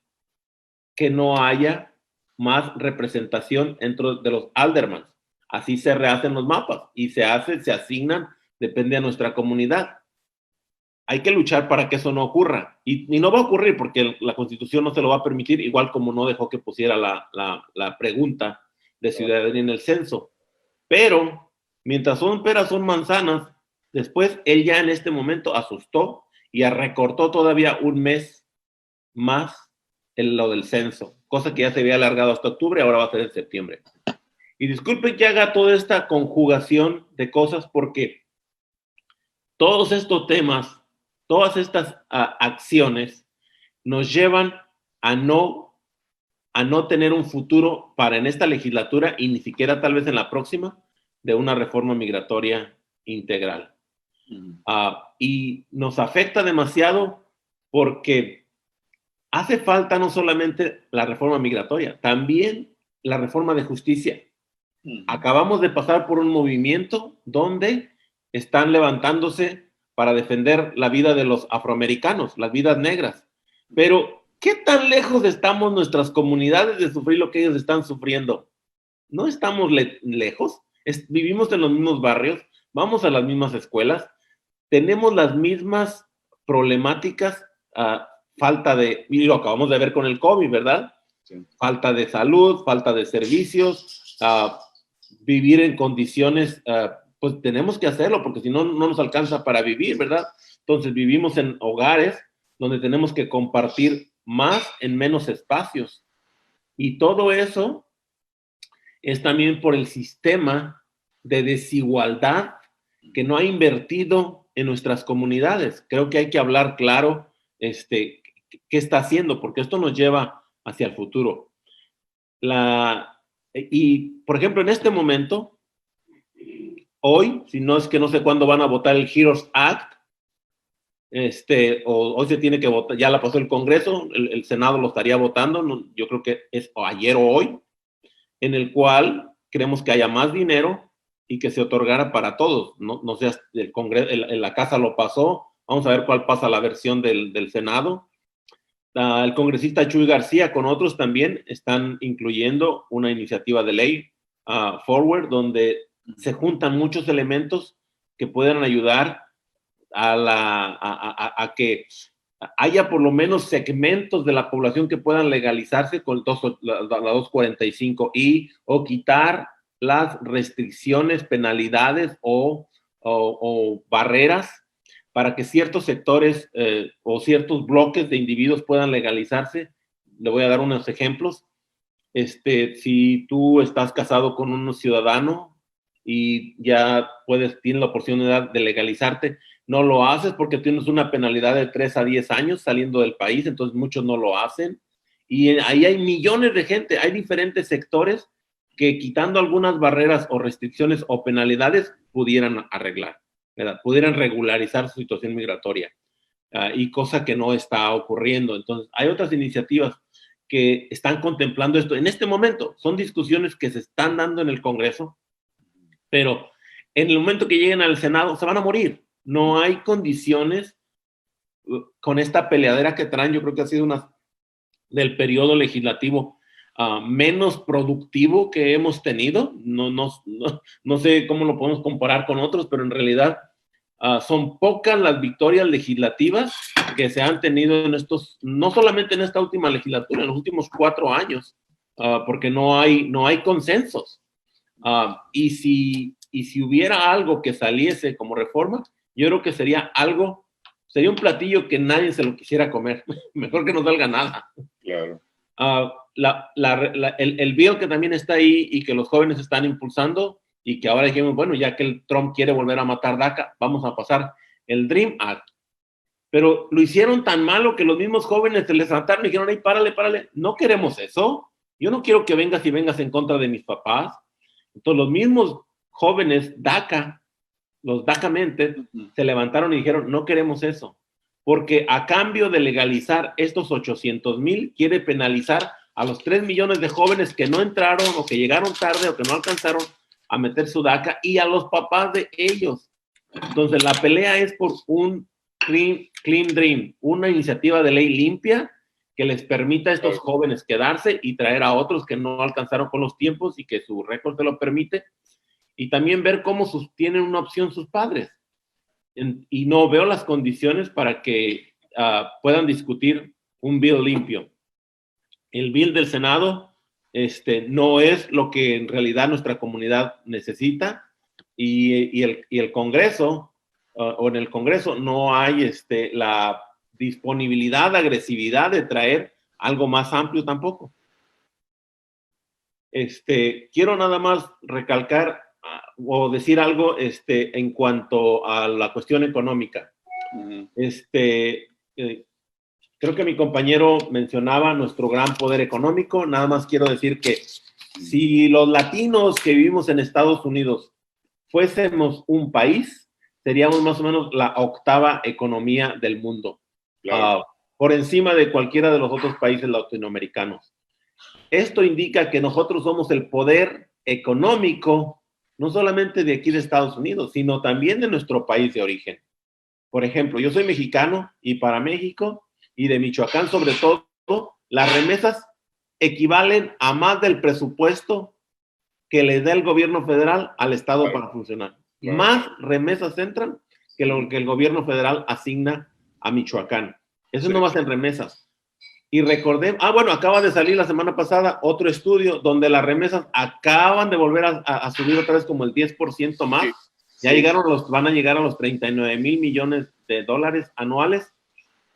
que no haya más representación dentro de los aldermans. Así se rehacen los mapas y se asignan, depende de nuestra comunidad. Hay que luchar para que eso no ocurra. Y no va a ocurrir porque la Constitución no se lo va a permitir, igual como no dejó que pusiera la pregunta de ciudadanía en el censo. Pero, mientras son peras, son manzanas, después él ya en este momento asustó y recortó todavía un mes más lo del censo, cosa que ya se había alargado hasta octubre, ahora va a ser en septiembre. Y disculpen que haga toda esta conjugación de cosas porque todos estos temas todas estas acciones nos llevan a no tener un futuro para en esta legislatura y ni siquiera tal vez en la próxima de una reforma migratoria integral. Y nos afecta demasiado porque hace falta no solamente la reforma migratoria, también la reforma de justicia. Acabamos de pasar por un movimiento donde están levantándose para defender la vida de los afroamericanos, las vidas negras. Pero, ¿qué tan lejos estamos nuestras comunidades de sufrir lo que ellos están sufriendo? No estamos lejos, vivimos en los mismos barrios, vamos a las mismas escuelas, tenemos las mismas problemáticas, y lo acabamos de ver con el COVID, ¿verdad? Sí. Falta de salud, falta de servicios, vivir en condiciones, pues tenemos que hacerlo, porque si no, no nos alcanza para vivir, ¿verdad? Entonces vivimos en hogares donde tenemos que compartir más en menos espacios. Y todo eso es también por el sistema de desigualdad que no ha invertido en nuestras comunidades. Creo que hay que hablar claro qué está haciendo, porque esto nos lleva hacia el futuro. Y, por ejemplo, en este momento, hoy, si no es que no sé cuándo van a votar el HEROES Act, hoy se tiene que votar, ya la pasó el Congreso, el Senado lo estaría votando, yo creo que es ayer o hoy, en el cual queremos que haya más dinero y que se otorgara para todos. No sé, el Congreso, en la Casa lo pasó, vamos a ver cuál pasa la versión del Senado. El congresista Chuy García con otros también están incluyendo una iniciativa de ley forward, donde se juntan muchos elementos que puedan ayudar a que haya por lo menos segmentos de la población que puedan legalizarse con la 245 o quitar las restricciones, penalidades o barreras para que ciertos sectores o ciertos bloques de individuos puedan legalizarse. Le voy a dar unos ejemplos. Si tú estás casado con un ciudadano y ya tienes la oportunidad de legalizarte, no lo haces porque tienes una penalidad de 3 a 10 años saliendo del país, entonces muchos no lo hacen. Y ahí hay millones de gente, hay diferentes sectores que quitando algunas barreras o restricciones o penalidades pudieran arreglar, ¿verdad? Pudieran regularizar su situación migratoria, y cosa que no está ocurriendo. Entonces, hay otras iniciativas que están contemplando esto. En este momento, son discusiones que se están dando en el Congreso, pero en el momento que lleguen al Senado, se van a morir. No hay condiciones con esta peleadera que traen. Yo creo que ha sido una del periodo legislativo menos productivo que hemos tenido. No sé cómo lo podemos comparar con otros, pero en realidad son pocas las victorias legislativas que se han tenido no solamente en esta última legislatura, en los últimos 4 años, porque no hay consensos. Y si hubiera algo que saliese como reforma, yo creo que sería un platillo que nadie se lo quisiera comer. Mejor que no salga nada. Claro. El bill que también está ahí y que los jóvenes están impulsando y que ahora dijimos, bueno, ya que el Trump quiere volver a matar DACA, vamos a pasar el Dream Act. Pero lo hicieron tan malo que los mismos jóvenes se les levantaron y dijeron, hey, párale, no queremos eso. Yo no quiero que vengas en contra de mis papás. Entonces los mismos jóvenes DACA, los DACA-mentes, se levantaron y dijeron, no queremos eso, porque a cambio de legalizar estos 800,000, quiere penalizar a los 3 millones de jóvenes que no entraron o que llegaron tarde o que no alcanzaron a meter su DACA y a los papás de ellos. Entonces la pelea es por un Clean Dream, una iniciativa de ley limpia que les permita a estos jóvenes quedarse y traer a otros que no alcanzaron con los tiempos y que su récord se lo permite. Y también ver cómo tienen una opción sus padres. Y no veo las condiciones para que puedan discutir un bill limpio. El bill del Senado no es lo que en realidad nuestra comunidad necesita, y el Congreso, o en el Congreso no hay la disponibilidad, la agresividad de traer algo más amplio tampoco. Quiero nada más recalcar o decir algo en cuanto a la cuestión económica. Creo que mi compañero mencionaba nuestro gran poder económico. Nada más quiero decir que si los latinos que vivimos en Estados Unidos fuésemos un país, seríamos más o menos la 8ª economía del mundo, claro. Por encima de cualquiera de los otros países latinoamericanos. Esto indica que nosotros somos el poder económico, no solamente de aquí de Estados Unidos, sino también de nuestro país de origen. Por ejemplo, yo soy mexicano y para México y de Michoacán sobre todo, las remesas equivalen a más del presupuesto que le da el gobierno federal al Estado, claro, para funcionar. Claro. Más remesas entran que lo que el gobierno federal asigna a Michoacán. Eso sí. No más en remesas. Y recordemos, bueno, acaba de salir la semana pasada otro estudio donde las remesas acaban de volver a subir otra vez como el 10% más. Sí. Ya sí. Van a llegar a los 39 mil millones de dólares anuales.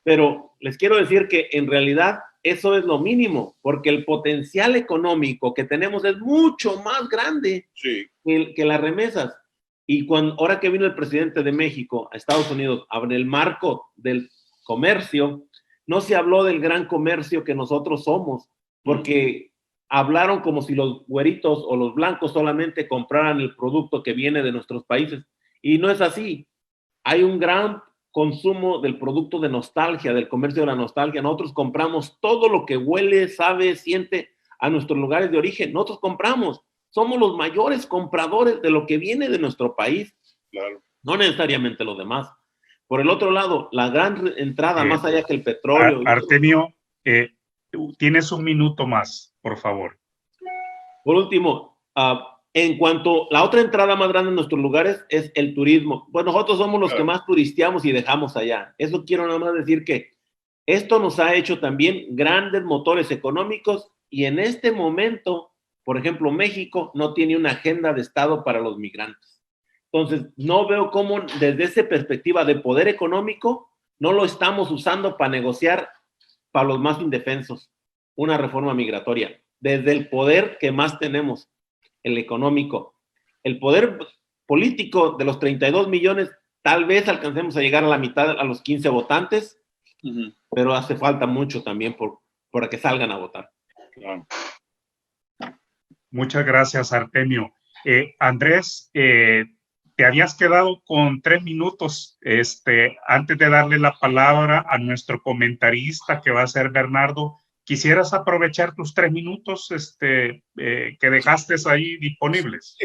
Pero les quiero decir que en realidad eso es lo mínimo, porque el potencial económico que tenemos es mucho más grande, sí, que las remesas. Y ahora que vino el presidente de México a Estados Unidos, en el marco del comercio, no se habló del gran comercio que nosotros somos, porque hablaron como si los güeritos o los blancos solamente compraran el producto que viene de nuestros países. Y no es así. Hay un gran consumo del producto de nostalgia, del comercio de la nostalgia. Nosotros compramos todo lo que huele, sabe, siente a nuestros lugares de origen. Nosotros compramos. Somos los mayores compradores de lo que viene de nuestro país. Claro. No necesariamente los demás. Por el otro lado, la gran entrada, más allá que el petróleo. Artemio, tienes un minuto más, por favor. Por último, en cuanto la otra entrada más grande en nuestros lugares es el turismo. Pues nosotros somos los que más turisteamos y dejamos allá. Eso quiero nada más decir que esto nos ha hecho también grandes motores económicos y en este momento, por ejemplo, México no tiene una agenda de Estado para los migrantes. Entonces, no veo cómo desde esa perspectiva de poder económico no lo estamos usando para negociar para los más indefensos una reforma migratoria. Desde el poder que más tenemos, el económico. El poder político de los 32 millones, tal vez alcancemos a llegar a la mitad, a los 15 votantes, pero hace falta mucho también para que salgan a votar. Claro. Muchas gracias, Artemio. Andrés, te habías quedado con 3 minutos. Antes de darle la palabra a nuestro comentarista, que va a ser Bernardo, ¿quisieras aprovechar tus 3 minutos que dejaste ahí disponibles?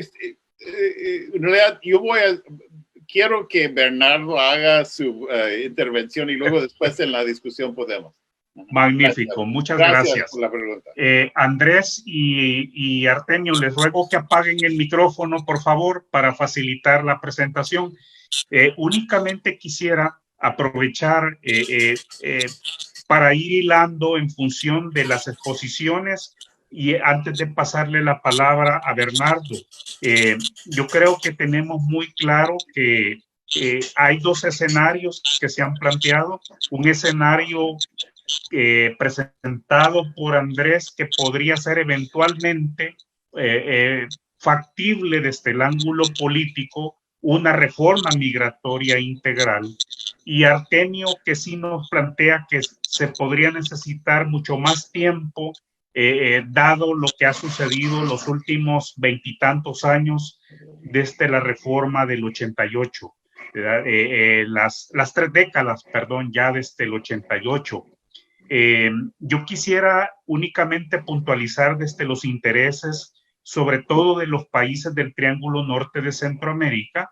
En realidad, quiero que Bernardo haga su intervención y luego después en la discusión podemos. Magnífico, gracias. Muchas gracias. Por la pregunta. Andrés y Artemio, les ruego que apaguen el micrófono, por favor, para facilitar la presentación. Únicamente quisiera aprovechar para ir hilando en función de las exposiciones y antes de pasarle la palabra a Bernardo, yo creo que tenemos muy claro que hay 2 escenarios que se han planteado. Un escenario presentado por Andrés que podría ser eventualmente factible desde el ángulo político, una reforma migratoria integral, y Artemio que sí nos plantea que se podría necesitar mucho más tiempo dado lo que ha sucedido los últimos 20 y tantos años desde la reforma del 88, las 3 décadas, perdón, ya desde el 88. Yo quisiera únicamente puntualizar desde los intereses, sobre todo de los países del Triángulo Norte de Centroamérica,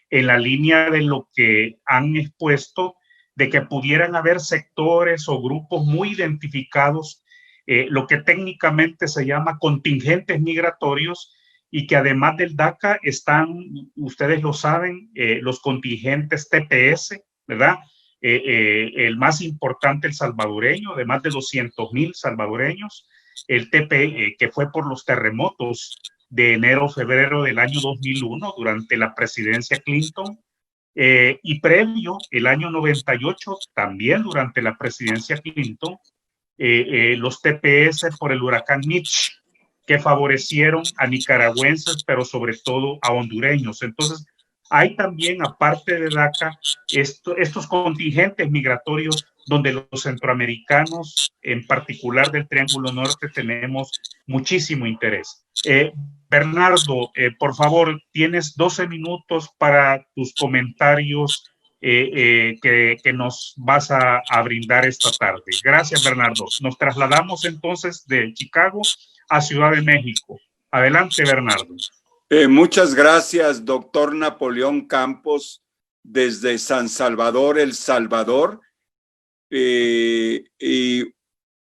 en la línea de lo que han expuesto, de que pudieran haber sectores o grupos muy identificados, lo que técnicamente se llama contingentes migratorios, y que además del DACA están, ustedes lo saben, los contingentes TPS, ¿verdad? El más importante, el salvadoreño, de más de 200,000 salvadoreños, el TPE, que fue por los terremotos de enero-febrero del año 2001 durante la presidencia Clinton, y previo, el año 98, también durante la presidencia Clinton, los TPS por el huracán Mitch, que favorecieron a nicaragüenses, pero sobre todo a hondureños. Entonces, hay también, aparte de DACA, estos contingentes migratorios donde los centroamericanos, en particular del Triángulo Norte, tenemos muchísimo interés. Bernardo, por favor, tienes 12 minutos para tus comentarios que nos vas a brindar esta tarde. Gracias, Bernardo. Nos trasladamos entonces de Chicago a Ciudad de México. Adelante, Bernardo. Muchas gracias, doctor Napoleón Campos, desde San Salvador, El Salvador. Y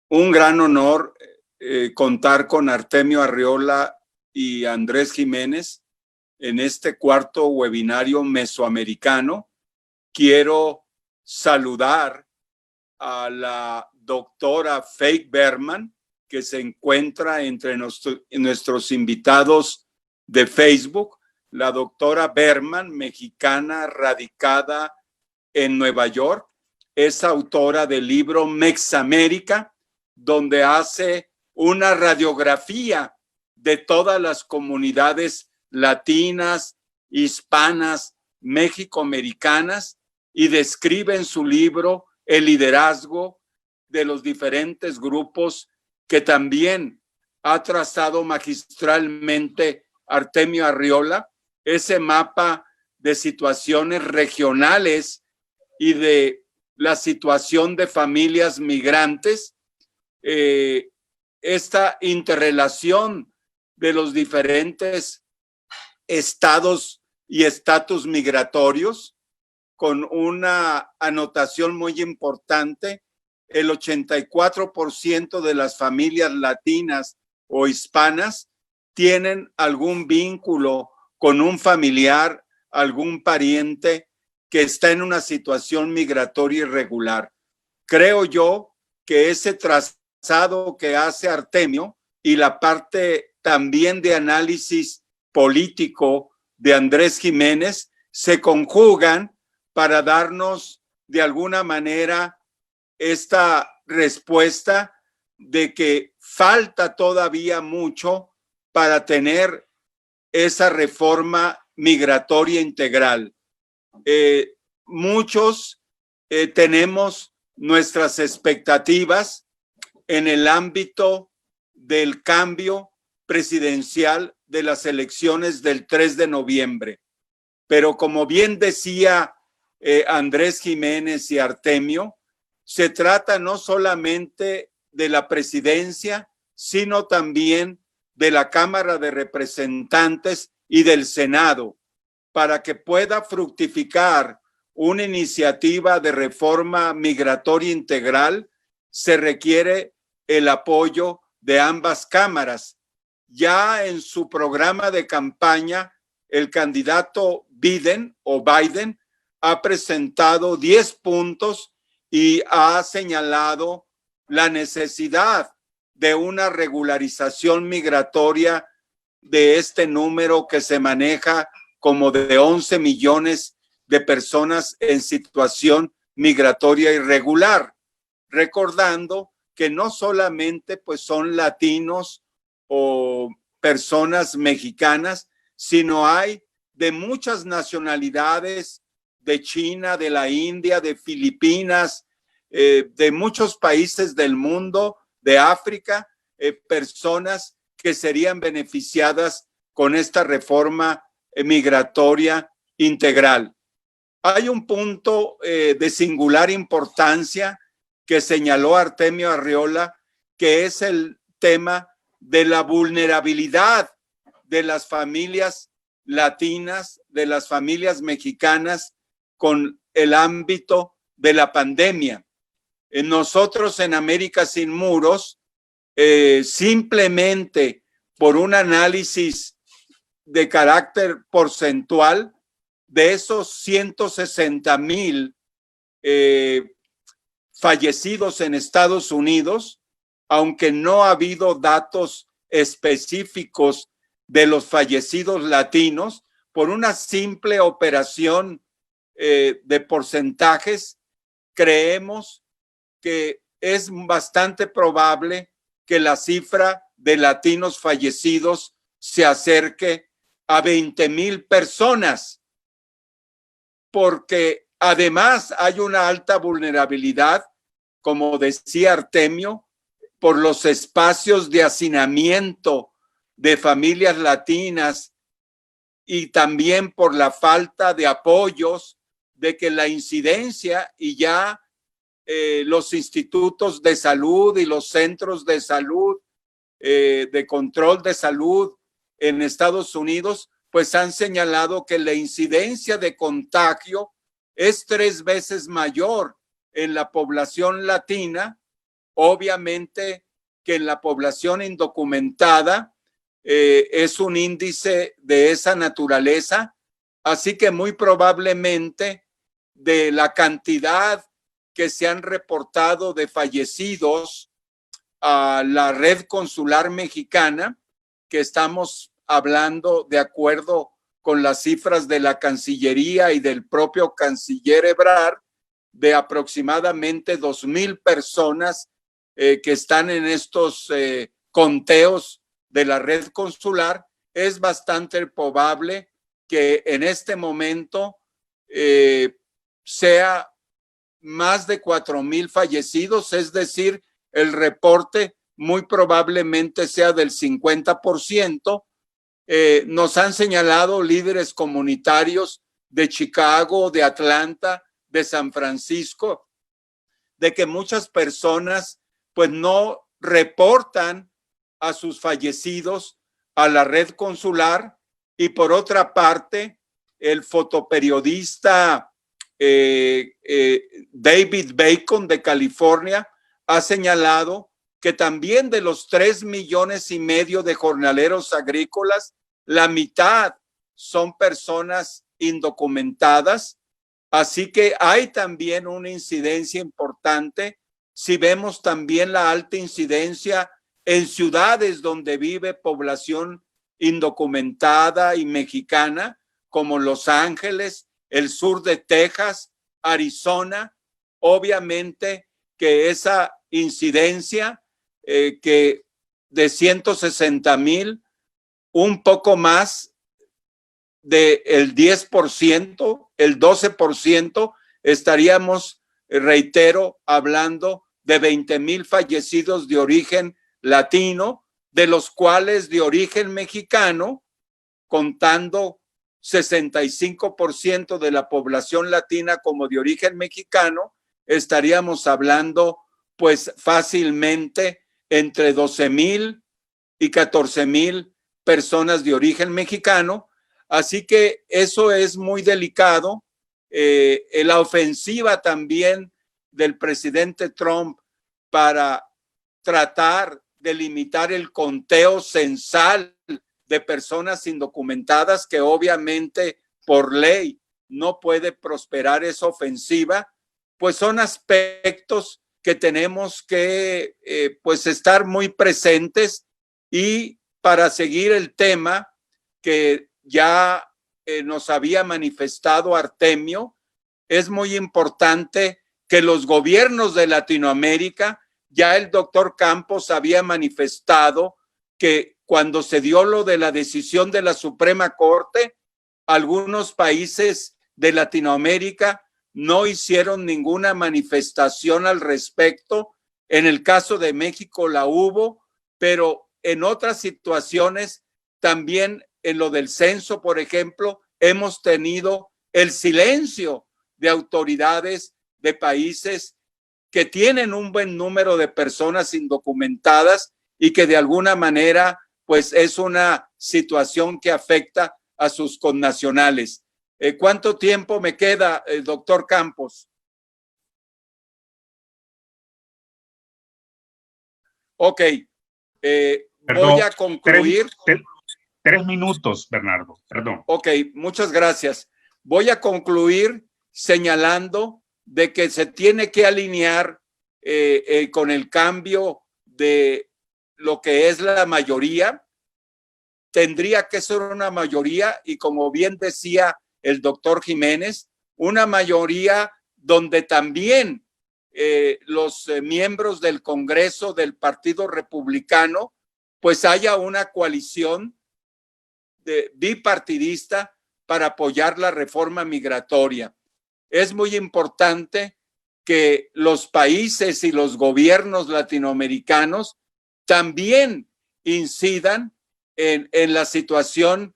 un gran honor contar con Artemio Arriola y Andrés Jiménez en este cuarto webinario mesoamericano. Quiero saludar a la doctora Faith Berman, que se encuentra entre nuestros invitados de Facebook. La doctora Berman, mexicana radicada en Nueva York, es autora del libro Mexamérica, donde hace una radiografía de todas las comunidades latinas, hispanas, mexicoamericanas, y describe en su libro el liderazgo de los diferentes grupos que también ha trazado magistralmente Artemio Arriola, ese mapa de situaciones regionales y de la situación de familias migrantes, esta interrelación de los diferentes estados y estatus migratorios, con una anotación muy importante: el 84% de las familias latinas o hispanas tienen algún vínculo con un familiar, algún pariente que está en una situación migratoria irregular. Creo yo que ese trazado que hace Artemio y la parte también de análisis político de Andrés Jiménez se conjugan para darnos de alguna manera esta respuesta de que falta todavía mucho para tener esa reforma migratoria integral. Muchos tenemos nuestras expectativas en el ámbito del cambio presidencial de las elecciones del 3 de noviembre. Pero como bien decía Andrés Jiménez y Artemio, se trata no solamente de la presidencia, sino también de la Cámara de Representantes y del Senado, para que pueda fructificar una iniciativa de reforma migratoria integral. Se requiere el apoyo de ambas cámaras. Ya en su programa de campaña, el candidato Biden ha presentado 10 puntos y ha señalado la necesidad de una regularización migratoria de este número que se maneja como de 11 millones de personas en situación migratoria irregular, recordando que no solamente pues son latinos o personas mexicanas, sino hay de muchas nacionalidades, de China, de la India, de Filipinas, de muchos países del mundo, de África, personas que serían beneficiadas con esta reforma migratoria integral. Hay un punto de singular importancia que señaló Artemio Arriola, que es el tema de la vulnerabilidad de las familias latinas, de las familias mexicanas con el ámbito de la pandemia. Nosotros en América Sin Muros, simplemente por un análisis de carácter porcentual, de esos 160,000 fallecidos en Estados Unidos, aunque no ha habido datos específicos de los fallecidos latinos, por una simple operación de porcentajes, creemos que es bastante probable que la cifra de latinos fallecidos se acerque a 20,000 personas. porque además hay una alta vulnerabilidad, como decía Artemio, por los espacios de hacinamiento de familias latinas y también por la falta de apoyos, de que la incidencia y ya los institutos de salud y los centros de salud, de control de salud en Estados Unidos, pues han señalado que la incidencia de contagio es 3 veces mayor en la población latina, obviamente, que en la población indocumentada. Es un índice de esa naturaleza, así que muy probablemente de la cantidad que se han reportado de fallecidos a la red consular mexicana, que estamos hablando de acuerdo con las cifras de la Cancillería y del propio canciller Ebrard, de aproximadamente 2,000 personas que están en estos conteos de la red consular. Es bastante probable que en este momento sea más de 4,000 fallecidos, es decir, el reporte muy probablemente sea del 50%. Nos han señalado líderes comunitarios de Chicago, de Atlanta, de San Francisco, de que muchas personas pues no reportan a sus fallecidos a la red consular. Y por otra parte, el fotoperiodista David Bacon de California ha señalado que también de los 3,5 millones de jornaleros agrícolas, la mitad son personas indocumentadas. Así que hay también una incidencia importante. Si vemos también la alta incidencia en ciudades donde vive población indocumentada y mexicana, como Los Ángeles, el sur de Texas, Arizona, obviamente que esa incidencia que de 160,000, un poco más del 10%, el 12%, estaríamos, reitero, hablando de 20,000 fallecidos de origen latino, de los cuales de origen mexicano, contando 65% de la población latina como de origen mexicano, estaríamos hablando pues fácilmente entre 12,000 y 14,000 personas de origen mexicano. Así que eso es muy delicado. La ofensiva también del presidente Trump para tratar de limitar el conteo censal de personas indocumentadas, que obviamente por ley no puede prosperar esa ofensiva, pues son aspectos que tenemos que pues estar muy presentes. Y para seguir el tema que ya nos había manifestado Artemio, es muy importante que los gobiernos de Latinoamérica, ya el doctor Campos había manifestado que cuando se dio lo de la decisión de la Suprema Corte, algunos países de Latinoamérica no hicieron ninguna manifestación al respecto. En el caso de México la hubo, pero en otras situaciones, también en lo del censo, por ejemplo, hemos tenido el silencio de autoridades de países que tienen un buen número de personas indocumentadas y que de alguna manera pues es una situación que afecta a sus connacionales. ¿Cuánto tiempo me queda, doctor Campos? Ok, voy a concluir. 3 minutos, Bernardo, perdón. Ok, muchas gracias. Voy a concluir señalando de que se tiene que alinear con el cambio de lo que es la mayoría. Tendría que ser una mayoría, y como bien decía el doctor Jiménez, una mayoría donde también los miembros del Congreso del Partido Republicano, pues haya una coalición bipartidista para apoyar la reforma migratoria. es muy importante que los países y los gobiernos latinoamericanos también incidan en la situación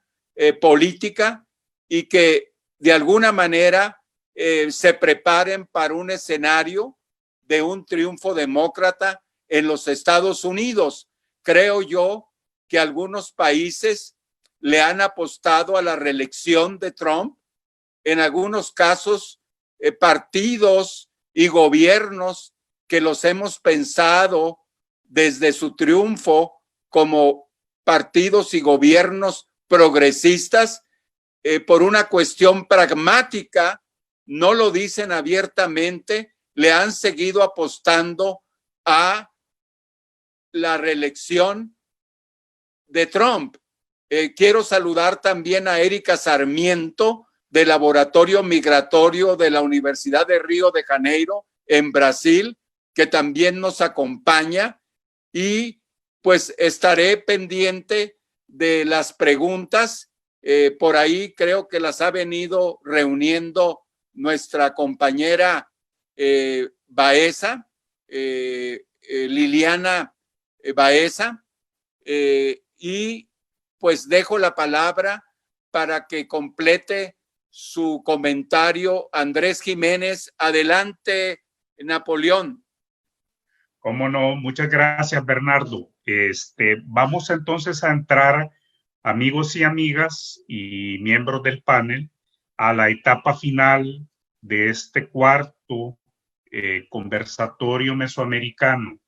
política y que de alguna manera se preparen para un escenario de un triunfo demócrata en los Estados Unidos. Creo yo que algunos países le han apostado a la reelección de Trump. En algunos casos, partidos y gobiernos que los hemos pensado desde su triunfo como partidos y gobiernos progresistas, por una cuestión pragmática, no lo dicen abiertamente, le han seguido apostando a la reelección de Trump. Quiero saludar también a Erika Sarmiento del Laboratorio Migratorio de la Universidad de Río de Janeiro en Brasil, que también nos acompaña, y pues estaré pendiente de las preguntas. Por ahí creo que las ha venido reuniendo nuestra compañera Baeza, Liliana Baeza, y pues dejo la palabra para que complete su comentario Andrés Jiménez. Adelante, Napoleón. Cómo no, muchas gracias, Bernardo. Vamos entonces a entrar, amigos y amigas y miembros del panel, a la etapa final de este cuarto conversatorio mesoamericano.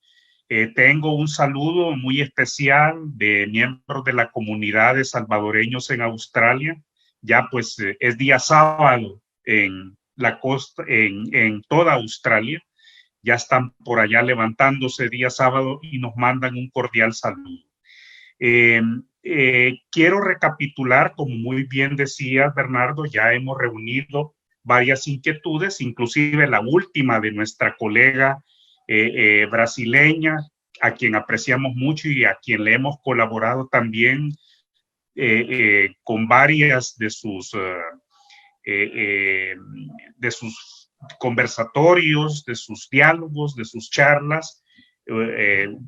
Tengo un saludo muy especial de miembros de la comunidad de salvadoreños en Australia. Ya pues es día sábado en la costa, en toda Australia. Ya están por allá levantándose día sábado y nos mandan un cordial saludo. Quiero recapitular, como muy bien decía Bernardo, ya hemos reunido varias inquietudes, inclusive la última de nuestra colega brasileña, a quien apreciamos mucho y a quien le hemos colaborado también con varias de sus conversatorios, de sus diálogos, de sus charlas.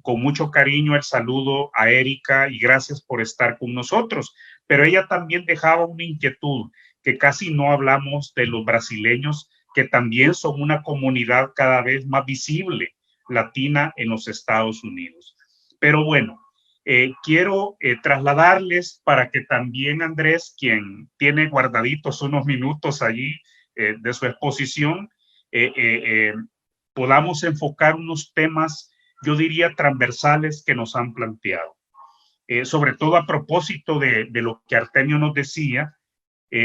Con mucho cariño el saludo a Erika y gracias por estar con nosotros. Pero ella también dejaba una inquietud, que casi no hablamos de los brasileños, que también son una comunidad cada vez más visible latina en los Estados Unidos. Pero bueno, quiero trasladarles para que también Andrés, quien tiene guardaditos unos minutos allí de su exposición, podamos enfocar unos temas, yo diría, transversales que nos han planteado. Sobre todo a propósito de lo que Artemio nos decía.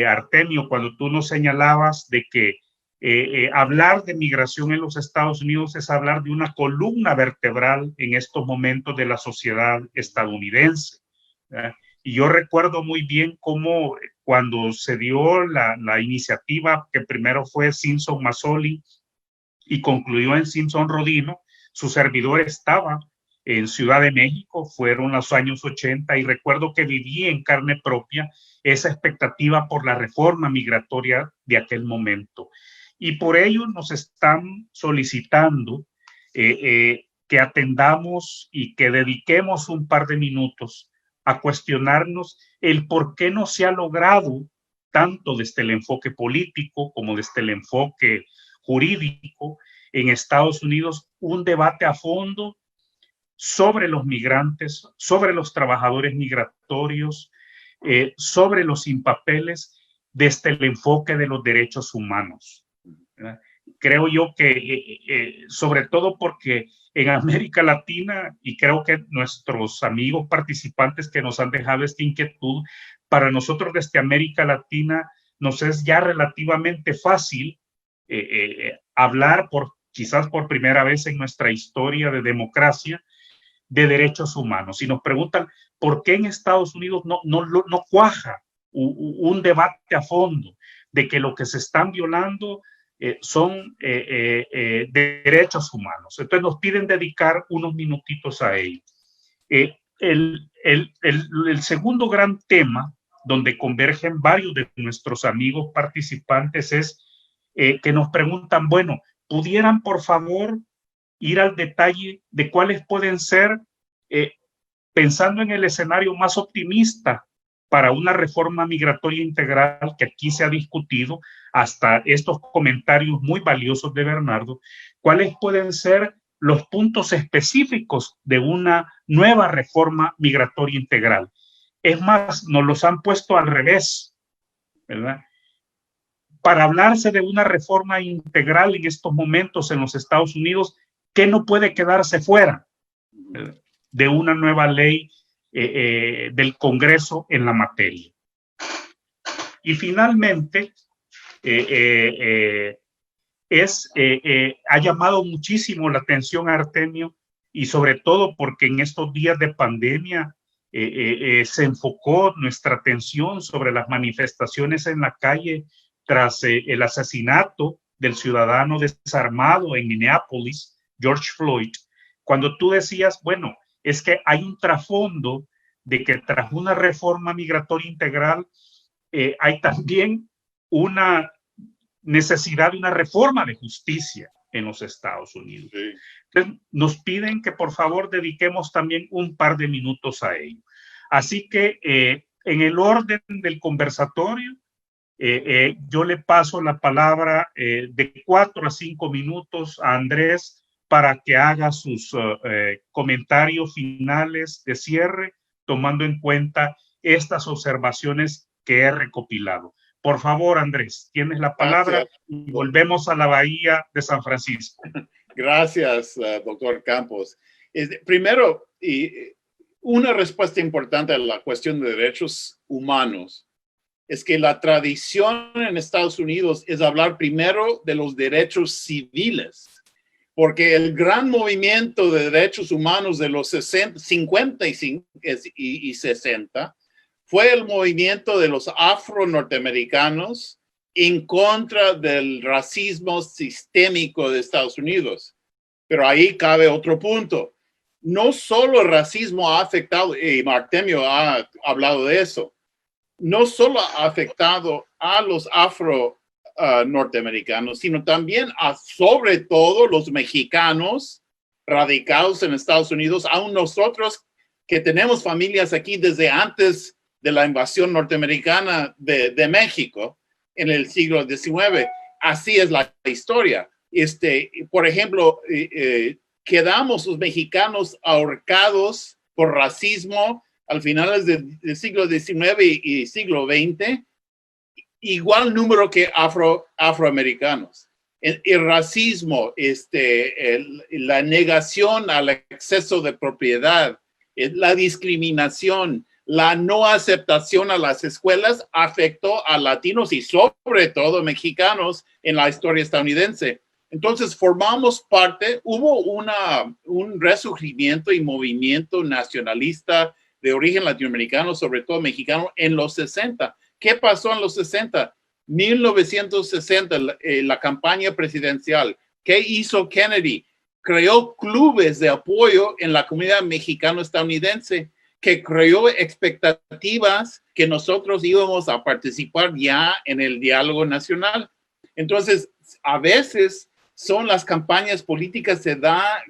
Artemio, cuando tú nos señalabas de que hablar de migración en los Estados Unidos es hablar de una columna vertebral en estos momentos de la sociedad estadounidense. Y yo recuerdo muy bien cómo cuando se dio la iniciativa, que primero fue Simpson Mazzoli y concluyó en Simpson Rodino, su servidor estaba en Ciudad de México, fueron los años 80, y recuerdo que viví en carne propia esa expectativa por la reforma migratoria de aquel momento. Y por ello nos están solicitando que atendamos y que dediquemos un par de minutos a cuestionarnos el por qué no se ha logrado, tanto desde el enfoque político como desde el enfoque jurídico en Estados Unidos, un debate a fondo sobre los migrantes, sobre los trabajadores migratorios, sobre los sin papeles, desde el enfoque de los derechos humanos. Creo yo que sobre todo porque en América Latina, y creo que nuestros amigos participantes que nos han dejado esta inquietud, para nosotros desde América Latina nos es ya relativamente fácil hablar quizás por primera vez en nuestra historia de democracia, de derechos humanos. Y nos preguntan por qué en Estados Unidos no cuaja un debate a fondo de que lo que se están violando son derechos humanos. Entonces nos piden dedicar unos minutitos a ello. El segundo gran tema donde convergen varios de nuestros amigos participantes es que nos preguntan, bueno, ¿pudieran por favor ir al detalle de cuáles pueden ser, pensando en el escenario más optimista para una reforma migratoria integral que aquí se ha discutido, hasta estos comentarios muy valiosos de Bernardo, cuáles pueden ser los puntos específicos de una nueva reforma migratoria integral? Es más, nos los han puesto al revés, ¿verdad? Para hablarse de una reforma integral en estos momentos en los Estados Unidos, ¿qué no puede quedarse fuera de una nueva ley del Congreso en la materia? Y finalmente, ha llamado muchísimo la atención, Artemio, y sobre todo porque en estos días de pandemia se enfocó nuestra atención sobre las manifestaciones en la calle tras el asesinato del ciudadano desarmado en Minneapolis, George Floyd, cuando tú decías, bueno, es que hay un trasfondo de que tras una reforma migratoria integral hay también una necesidad de una reforma de justicia en los Estados Unidos. Sí. Entonces, nos piden que por favor dediquemos también un par de minutos a ello. Así que en el orden del conversatorio, yo le paso la palabra de 4 a 5 minutos a Andrés para que haga sus comentarios finales de cierre, tomando en cuenta estas observaciones que he recopilado. Por favor, Andrés, tienes la palabra. Gracias. Y volvemos a la Bahía de San Francisco. Gracias, doctor Campos. Primero, una respuesta importante a la cuestión de derechos humanos es que la tradición en Estados Unidos es hablar primero de los derechos civiles, porque el gran movimiento de derechos humanos de los 50 y 60 fue el movimiento de los afro-norteamericanos en contra del racismo sistémico de Estados Unidos. Pero ahí cabe otro punto. No solo el racismo ha afectado, y Artemio ha hablado de eso, no solo ha afectado a los afro-norteamericanos, sino también sobre todo los mexicanos radicados en Estados Unidos, aún nosotros que tenemos familias aquí desde antes de la invasión norteamericana de México en el siglo XIX. Así es la historia. Por ejemplo, quedamos los mexicanos ahorcados por racismo al finales del siglo XIX y siglo XX, igual número que afroamericanos. El racismo, la negación al exceso de propiedad, la discriminación, la no aceptación a las escuelas afectó a latinos y sobre todo mexicanos en la historia estadounidense. Entonces formamos parte, hubo un resurgimiento y movimiento nacionalista de origen latinoamericano, sobre todo mexicano, en los 60. ¿Qué pasó en los 60? 1960, la campaña presidencial. ¿Qué hizo Kennedy? Creó clubes de apoyo en la comunidad mexicano-estadounidense, que creó expectativas que nosotros íbamos a participar ya en el diálogo nacional. Entonces, a veces son las campañas políticas, se da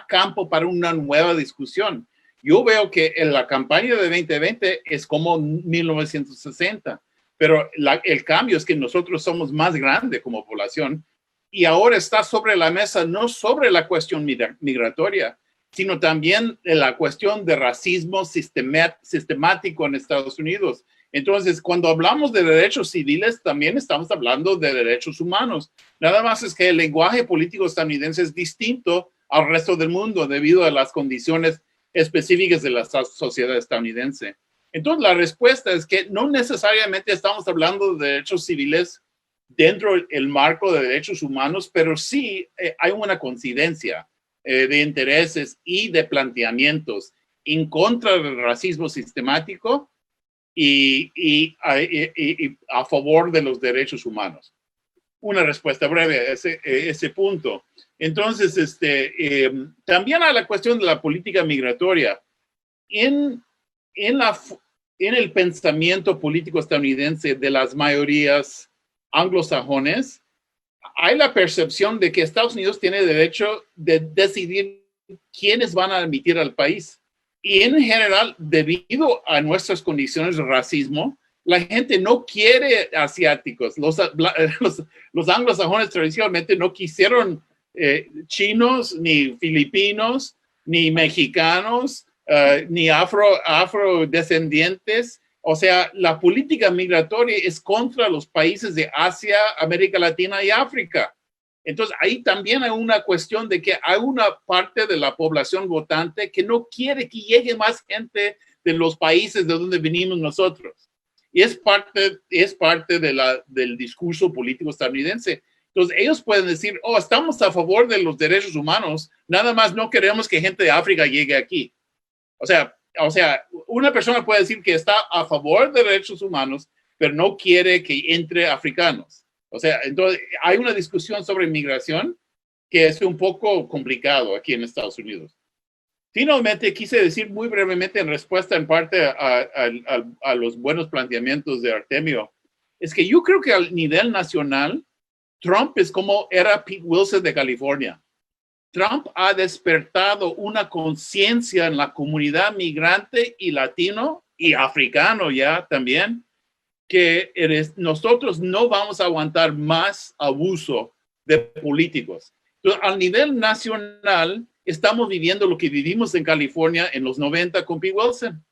campo para una nueva discusión. Yo veo que en la campaña de 2020 es como 1960, pero el cambio es que nosotros somos más grandes como población y ahora está sobre la mesa, no sobre la cuestión migratoria, sino también la cuestión de racismo sistemático en Estados Unidos. Entonces, cuando hablamos de derechos civiles, también estamos hablando de derechos humanos. Nada más es que el lenguaje político estadounidense es distinto al resto del mundo debido a las condiciones específicas de la sociedad estadounidense. Entonces, la respuesta es que no necesariamente estamos hablando de derechos civiles dentro del marco de derechos humanos, pero sí hay una coincidencia de intereses y de planteamientos en contra del racismo sistemático y a favor de los derechos humanos. Una respuesta breve a ese punto. Entonces, también a la cuestión de la política migratoria. En el pensamiento político estadounidense de las mayorías anglosajones, hay la percepción de que Estados Unidos tiene derecho de decidir quiénes van a admitir al país. Y en general, debido a nuestras condiciones de racismo, la gente no quiere asiáticos. Los anglosajones tradicionalmente no quisieron chinos, ni filipinos, ni mexicanos, ni afrodescendientes. O sea, la política migratoria es contra los países de Asia, América Latina y África. Entonces, ahí también hay una cuestión de que hay una parte de la población votante que no quiere que llegue más gente de los países de donde venimos nosotros. Y es parte del discurso político estadounidense. Entonces, ellos pueden decir, oh, estamos a favor de los derechos humanos, nada más no queremos que gente de África llegue aquí. O sea, una persona puede decir que está a favor de derechos humanos, pero no quiere que entre africanos. O sea, entonces hay una discusión sobre inmigración que es un poco complicado aquí en Estados Unidos. Finalmente, quise decir muy brevemente en respuesta en parte a los buenos planteamientos de Artemio, es que yo creo que al nivel nacional, Trump es como era Pete Wilson de California. Trump ha despertado una conciencia en la comunidad migrante y latino y africano ya también, que nosotros no vamos a aguantar más abuso de políticos. Entonces, al nivel nacional, estamos viviendo lo que vivimos en California en los 90 con Pete Wilson.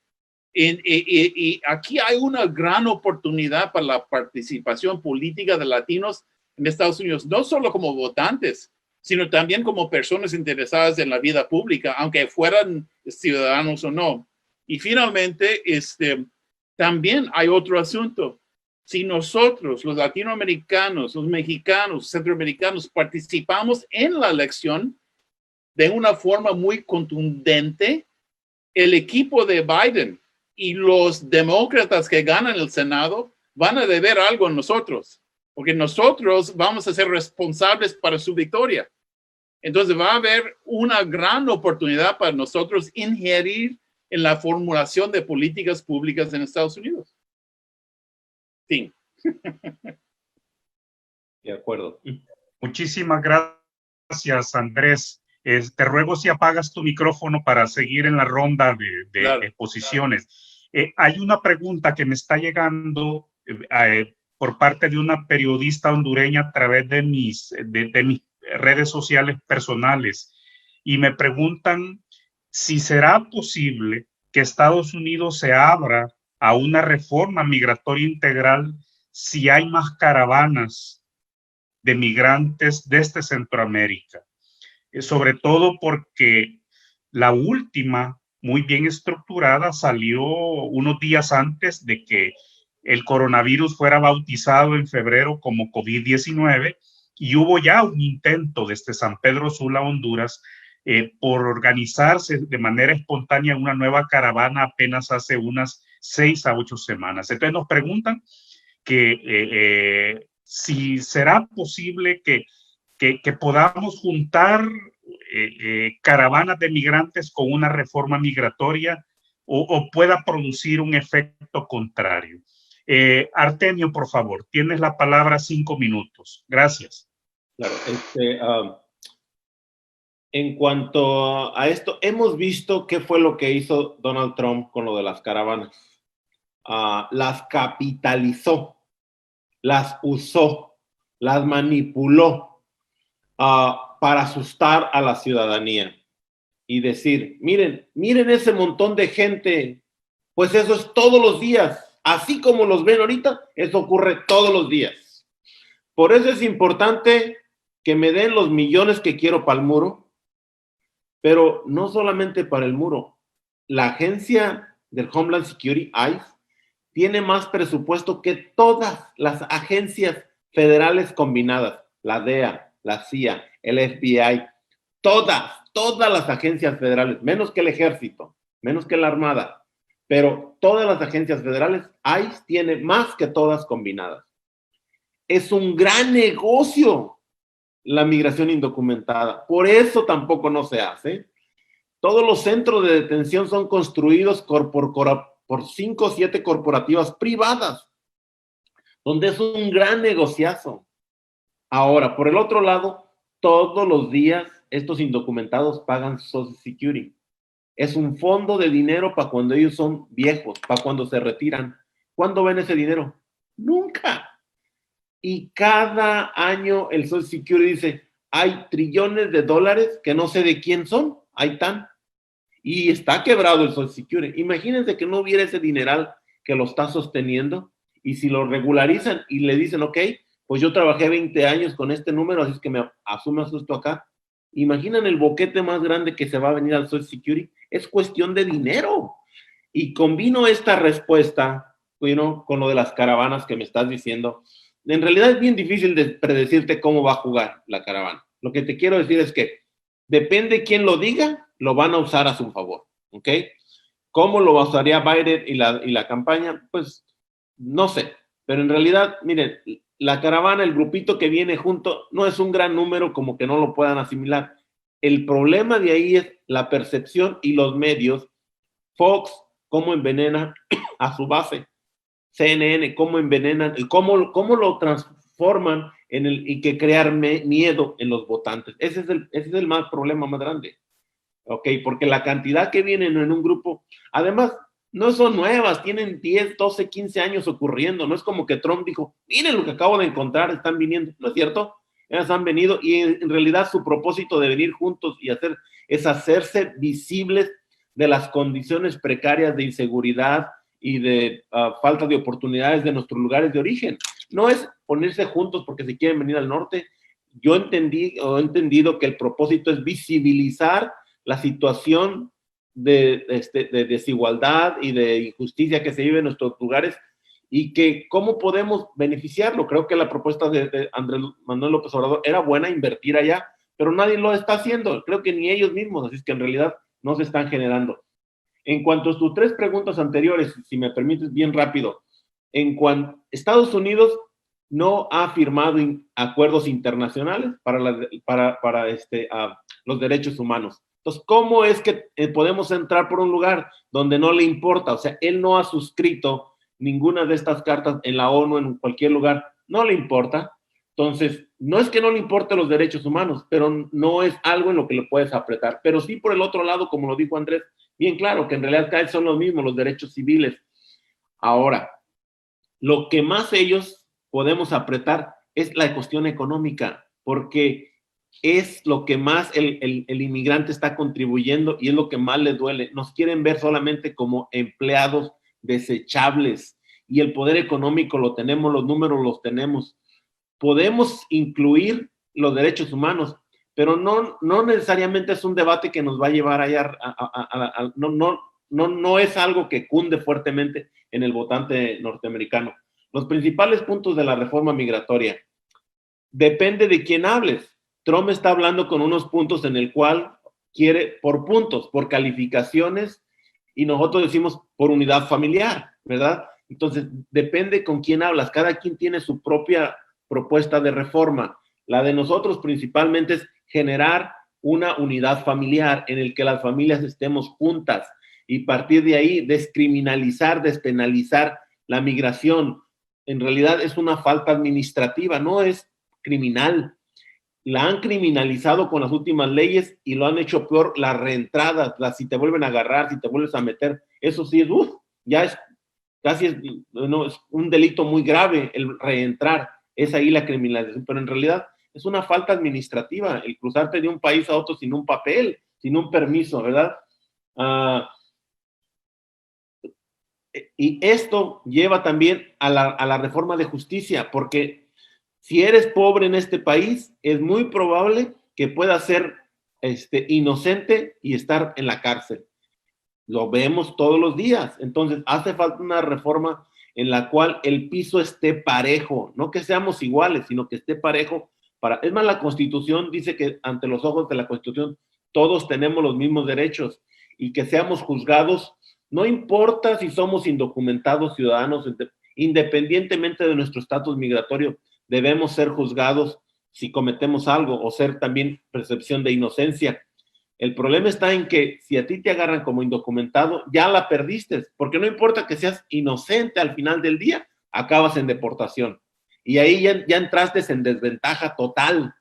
Y aquí hay una gran oportunidad para la participación política de latinos en Estados Unidos, no solo como votantes, sino también como personas interesadas en la vida pública, aunque fueran ciudadanos o no. Y finalmente, también hay otro asunto. Si nosotros, los latinoamericanos, los mexicanos, centroamericanos, participamos en la elección de una forma muy contundente, el equipo de Biden y los demócratas que ganan el Senado van a deber algo a nosotros, porque nosotros vamos a ser responsables para su victoria. Entonces va a haber una gran oportunidad para nosotros ingerir en la formulación de políticas públicas en Estados Unidos. Sí. De acuerdo. Muchísimas gracias, Andrés. Te ruego si apagas tu micrófono para seguir en la ronda de Claro. exposiciones. Hay una pregunta que me está llegando por parte de una periodista hondureña a través de mis redes sociales personales y me preguntan si será posible que Estados Unidos se abra a una reforma migratoria integral si hay más caravanas de migrantes desde Centroamérica. Sobre todo porque la última, muy bien estructurada, salió unos días antes de que el coronavirus fuera bautizado en febrero como COVID-19 y hubo ya un intento desde San Pedro Sula, Honduras, por organizarse de manera espontánea una nueva caravana apenas hace unas 6 a 8 semanas. Entonces nos preguntan que si será posible que podamos juntar caravanas de migrantes con una reforma migratoria o pueda producir un efecto contrario. Artemio, por favor, tienes la palabra 5 minutos. Gracias. Claro, en cuanto a esto, hemos visto qué fue lo que hizo Donald Trump con lo de las caravanas. Las capitalizó, las usó, las manipuló para asustar a la ciudadanía y decir, miren ese montón de gente, pues eso es todos los días, así como los ven ahorita, eso ocurre todos los días. Por eso es importante que me den los millones que quiero para el muro, pero no solamente para el muro. La agencia del Homeland Security, ICE, tiene más presupuesto que todas las agencias federales combinadas, la DEA, la CIA, el FBI, todas las agencias federales, menos que el ejército, menos que la armada, pero todas las agencias federales, ICE tiene más que todas combinadas. Es un gran negocio la migración indocumentada, por eso tampoco no se hace. Todos los centros de detención son construidos por 5 o 7 corporativas privadas, donde es un gran negociazo. Ahora, por el otro lado, todos los días estos indocumentados pagan Social Security. Es un fondo de dinero para cuando ellos son viejos, para cuando se retiran. ¿Cuándo ven ese dinero? Nunca. Y cada año el Social Security dice, hay trillones de dólares que no sé de quién son, ahí están. Y está quebrado el Social Security. Imagínense que no hubiera ese dineral que lo está sosteniendo, y si lo regularizan y le dicen, ok, pues yo trabajé 20 años con este número, así es que me asumas esto acá. Imaginan el boquete más grande que se va a venir al Social Security. Es cuestión de dinero. Y combino esta respuesta, con lo de las caravanas que me estás diciendo. En realidad es bien difícil de predecirte cómo va a jugar la caravana. Lo que te quiero decir es que depende quién lo diga, lo van a usar a su favor, ¿ok? ¿Cómo lo usaría Biden y la campaña? Pues no sé, pero en realidad, miren, la caravana, el grupito que viene junto, no es un gran número como que no lo puedan asimilar. El problema de ahí es la percepción y los medios. Fox, cómo envenena a su base. CNN, cómo envenenan, y cómo lo transforman y que crear miedo en los votantes. Ese es el problema más grande. Ok, porque la cantidad que vienen en un grupo, además, no son nuevas, tienen 10, 12, 15 años ocurriendo. No es como que Trump dijo, miren lo que acabo de encontrar, están viniendo. No es cierto, ellas han venido, y en realidad su propósito de venir juntos y es hacerse visibles de las condiciones precarias de inseguridad y de falta de oportunidades de nuestros lugares de origen. No es ponerse juntos porque se quieren venir al norte. Yo he entendido que el propósito es visibilizar la situación de desigualdad y de injusticia que se vive en nuestros lugares, y que cómo podemos beneficiarlo. Creo que la propuesta de Andrés Manuel López Obrador era buena, invertir allá, pero nadie lo está haciendo, creo que ni ellos mismos, así es que en realidad no se están generando. En cuanto a tus 3 preguntas anteriores, si me permites bien rápido, Estados Unidos no ha firmado acuerdos internacionales para los derechos humanos. Entonces, ¿cómo es que podemos entrar por un lugar donde no le importa? O sea, él no ha suscrito ninguna de estas cartas en la ONU, en cualquier lugar, no le importa. Entonces, no es que no le importen los derechos humanos, pero no es algo en lo que le puedes apretar. Pero sí, por el otro lado, como lo dijo Andrés, bien claro, que en realidad cada vez son los mismos, los derechos civiles. Ahora, lo que más ellos podemos apretar es la cuestión económica, porque es lo que más el inmigrante está contribuyendo y es lo que más les duele. Nos quieren ver solamente como empleados desechables, y el poder económico lo tenemos, los números los tenemos. Podemos incluir los derechos humanos, pero no necesariamente es un debate que nos va a llevar allá. No es algo que cunde fuertemente en el votante norteamericano. Los principales puntos de la reforma migratoria. Depende de quién hables. Trump está hablando con unos puntos en el cual quiere por puntos, por calificaciones, y nosotros decimos por unidad familiar, ¿verdad? Entonces, depende con quién hablas. Cada quien tiene su propia propuesta de reforma. La de nosotros principalmente es generar una unidad familiar en el que las familias estemos juntas, y partir de ahí descriminalizar, despenalizar la migración. En realidad es una falta administrativa, no es criminal. La han criminalizado con las últimas leyes y lo han hecho peor las reentradas, si te vuelven a agarrar, si te vuelves a meter, eso sí es, ya es casi es un delito muy grave el reentrar, es ahí la criminalización, pero en realidad es una falta administrativa el cruzarte de un país a otro sin un papel, sin un permiso, ¿verdad? Y esto lleva también a la reforma de justicia, porque si eres pobre en este país, es muy probable que puedas ser inocente y estar en la cárcel. Lo vemos todos los días. Entonces, hace falta una reforma en la cual el piso esté parejo, no que seamos iguales, sino que esté parejo. Es más, la Constitución dice que ante los ojos de la Constitución todos tenemos los mismos derechos, y que seamos juzgados, no importa si somos indocumentados ciudadanos, independientemente de nuestro estatus migratorio, debemos ser juzgados si cometemos algo, o ser también percepción de inocencia. El problema está en que si a ti te agarran como indocumentado, ya la perdiste, porque no importa que seas inocente, al final del día acabas en deportación. Y ahí ya entraste en desventaja total,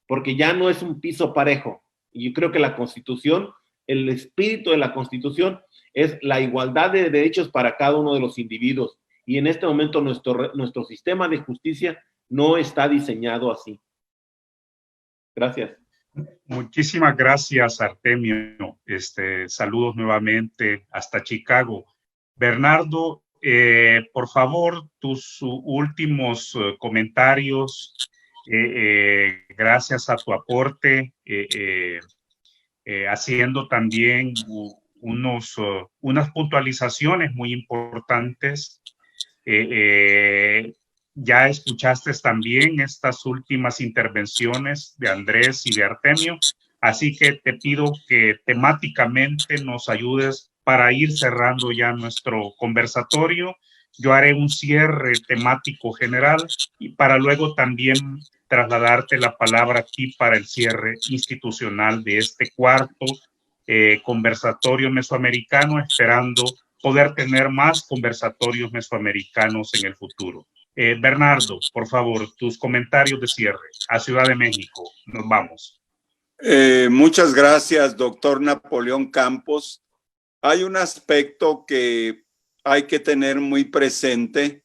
porque ya no es un piso parejo. Y yo creo que la Constitución, el espíritu de la Constitución es la igualdad de derechos para cada uno de los individuos. Y en este momento nuestro sistema de justicia no está diseñado así. Gracias. Muchísimas gracias, Artemio. Saludos nuevamente hasta Chicago. Bernardo, por favor, tus últimos comentarios. Gracias a tu aporte, haciendo también unas puntualizaciones muy importantes. Ya escuchaste también estas últimas intervenciones de Andrés y de Artemio, así que te pido que temáticamente nos ayudes para ir cerrando ya nuestro conversatorio. Yo haré un cierre temático general y para luego también trasladarte la palabra aquí para el cierre institucional de este cuarto conversatorio mesoamericano, esperando poder tener más conversatorios mesoamericanos en el futuro. Bernardo, por favor, tus comentarios de cierre. A Ciudad de México, nos vamos. Muchas gracias, doctor Napoleón Campos. Hay un aspecto que hay que tener muy presente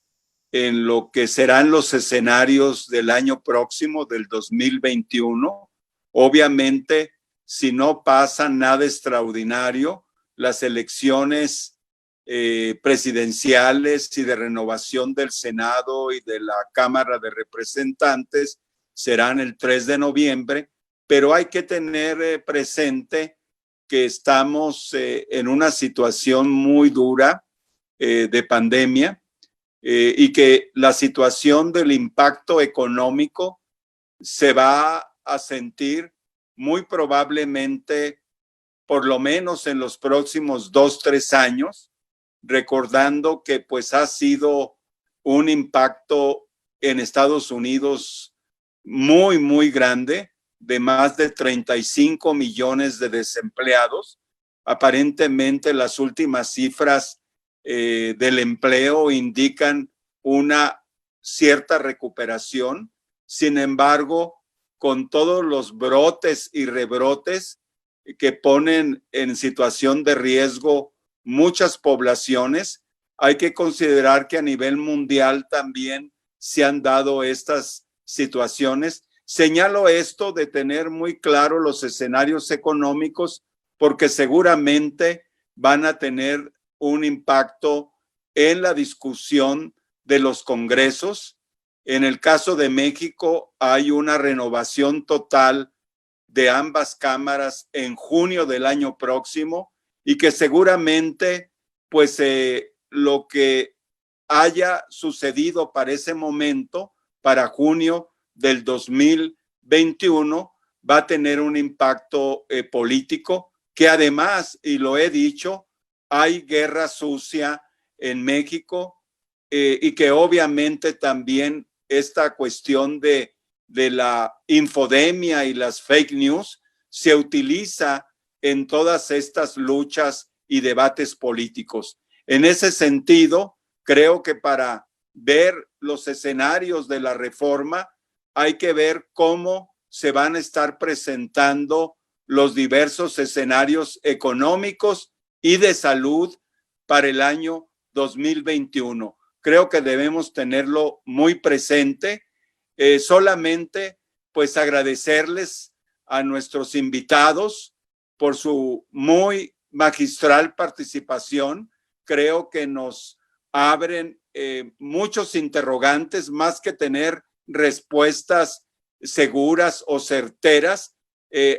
en lo que serán los escenarios del año próximo, del 2021. Obviamente, si no pasa nada extraordinario, las elecciones presidenciales y de renovación del Senado y de la Cámara de Representantes serán el 3 de noviembre, pero hay que tener presente que estamos en una situación muy dura de pandemia y que la situación del impacto económico se va a sentir muy probablemente por lo menos en los próximos 2-3 años, recordando que pues ha sido un impacto en Estados Unidos muy, muy grande, de más de 35 millones de desempleados. Aparentemente las últimas cifras del empleo indican una cierta recuperación. Sin embargo, con todos los brotes y rebrotes que ponen en situación de riesgo muchas poblaciones, hay que considerar que a nivel mundial también se han dado estas situaciones. Señalo esto de tener muy claro los escenarios económicos porque seguramente van a tener un impacto en la discusión de los congresos. En el caso de México hay una renovación total de ambas cámaras en junio del año próximo y que seguramente pues lo que haya sucedido para ese momento, para junio del 2021, va a tener un impacto político que además, y lo he dicho, hay guerra sucia en México y que obviamente también esta cuestión de la infodemia y las fake news se utiliza en todas estas luchas y debates políticos. En ese sentido, creo que para ver los escenarios de la reforma hay que ver cómo se van a estar presentando los diversos escenarios económicos y de salud para el año 2021. Creo que debemos tenerlo muy presente. Solamente pues agradecerles a nuestros invitados por su muy magistral participación. Creo que nos abren muchos interrogantes, más que tener respuestas seguras o certeras,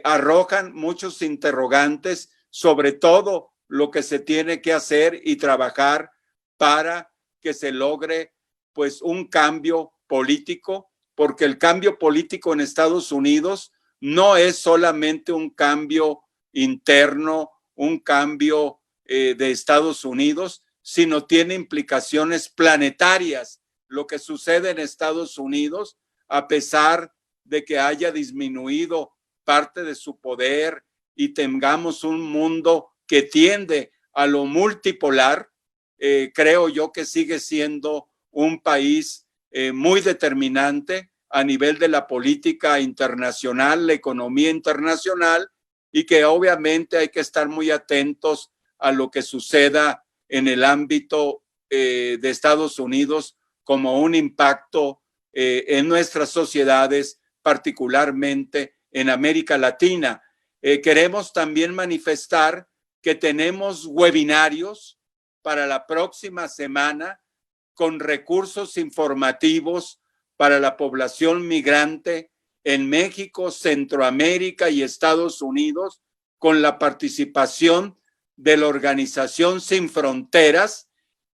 arrojan muchos interrogantes sobre todo lo que se tiene que hacer y trabajar para que se logre pues un cambio político, porque el cambio político en Estados Unidos no es solamente un cambio interno, un cambio de Estados Unidos, sino tiene implicaciones planetarias. Lo que sucede en Estados Unidos, a pesar de que haya disminuido parte de su poder y tengamos un mundo que tiende a lo multipolar, creo yo que sigue siendo un país muy determinante a nivel de la política internacional, la economía internacional, y que obviamente hay que estar muy atentos a lo que suceda en el ámbito de Estados Unidos como un impacto en nuestras sociedades, particularmente en América Latina. Queremos también manifestar que tenemos webinarios para la próxima semana con recursos informativos para la población migrante en México, Centroamérica y Estados Unidos, con la participación de la Organización Sin Fronteras,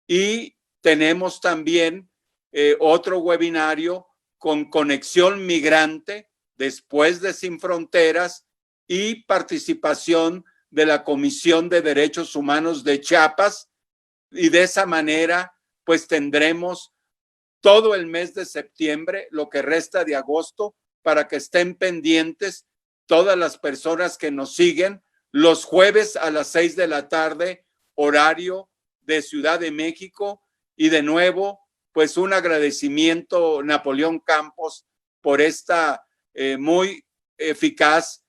y tenemos también otro webinario con Conexión Migrante después de Sin Fronteras y participación de la Comisión de Derechos Humanos de Chiapas, y de esa manera pues tendremos todo el mes de septiembre, lo que resta de agosto, para que estén pendientes todas las personas que nos siguen los jueves a las 6 de la tarde, horario de Ciudad de México. Y de nuevo, pues un agradecimiento, Napoleón Campos, por esta muy eficaz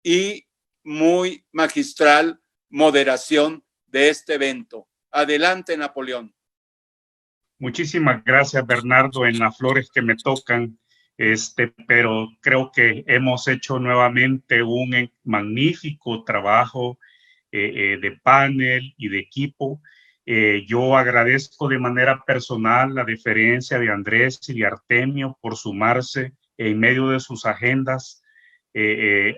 y muy magistral moderación de este evento. Adelante, Napoleón. Muchísimas gracias, Bernardo, en las flores que me tocan, pero creo que hemos hecho nuevamente un magnífico trabajo de panel y de equipo. Yo agradezco de manera personal la deferencia de Andrés y de Artemio por sumarse en medio de sus agendas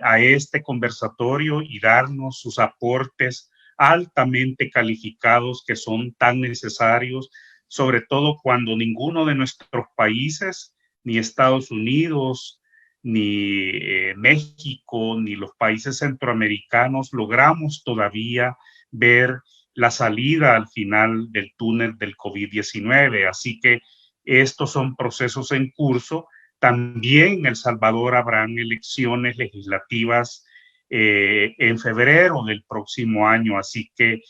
a este conversatorio y darnos sus aportes altamente calificados que son tan necesarios, sobre todo cuando ninguno de nuestros países, ni Estados Unidos, ni México, ni los países centroamericanos logramos todavía ver la salida al final del túnel del COVID-19. Así que estos son procesos en curso. También en El Salvador habrán elecciones legislativas en febrero del próximo año, así que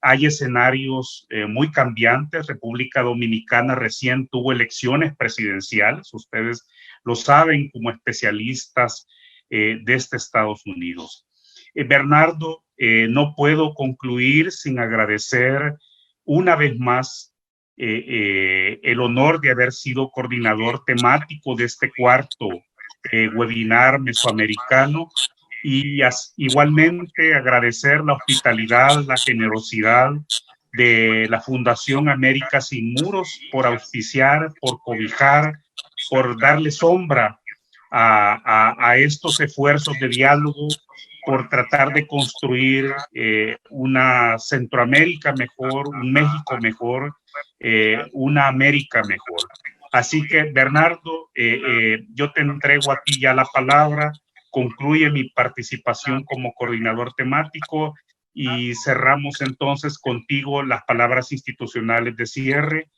hay escenarios muy cambiantes. República Dominicana recién tuvo elecciones presidenciales, ustedes lo saben como especialistas desde Estados Unidos. Bernardo, no puedo concluir sin agradecer una vez más el honor de haber sido coordinador temático de este cuarto webinar mesoamericano. Y igualmente agradecer la hospitalidad, la generosidad de la Fundación América Sin Muros por auspiciar, por cobijar, por darle sombra a estos esfuerzos de diálogo, por tratar de construir una Centroamérica mejor, un México mejor, una América mejor. Así que, Bernardo, yo te entrego a ti ya la palabra. Concluye mi participación como coordinador temático y cerramos entonces contigo las palabras institucionales de cierre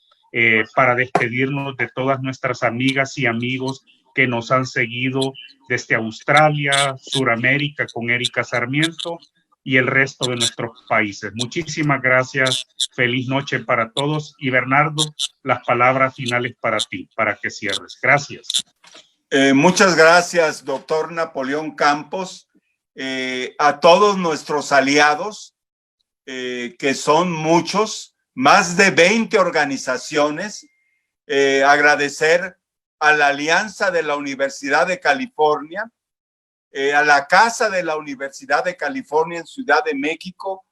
para despedirnos de todas nuestras amigas y amigos que nos han seguido desde Australia, Suramérica con Erika Sarmiento y el resto de nuestros países. Muchísimas gracias, feliz noche para todos y Bernardo, las palabras finales para ti, para que cierres. Gracias. Muchas gracias, doctor Napoleón Campos, a todos nuestros aliados, que son muchos, más de 20 organizaciones, agradecer a la Alianza de la Universidad de California, a la Casa de la Universidad de California en Ciudad de México,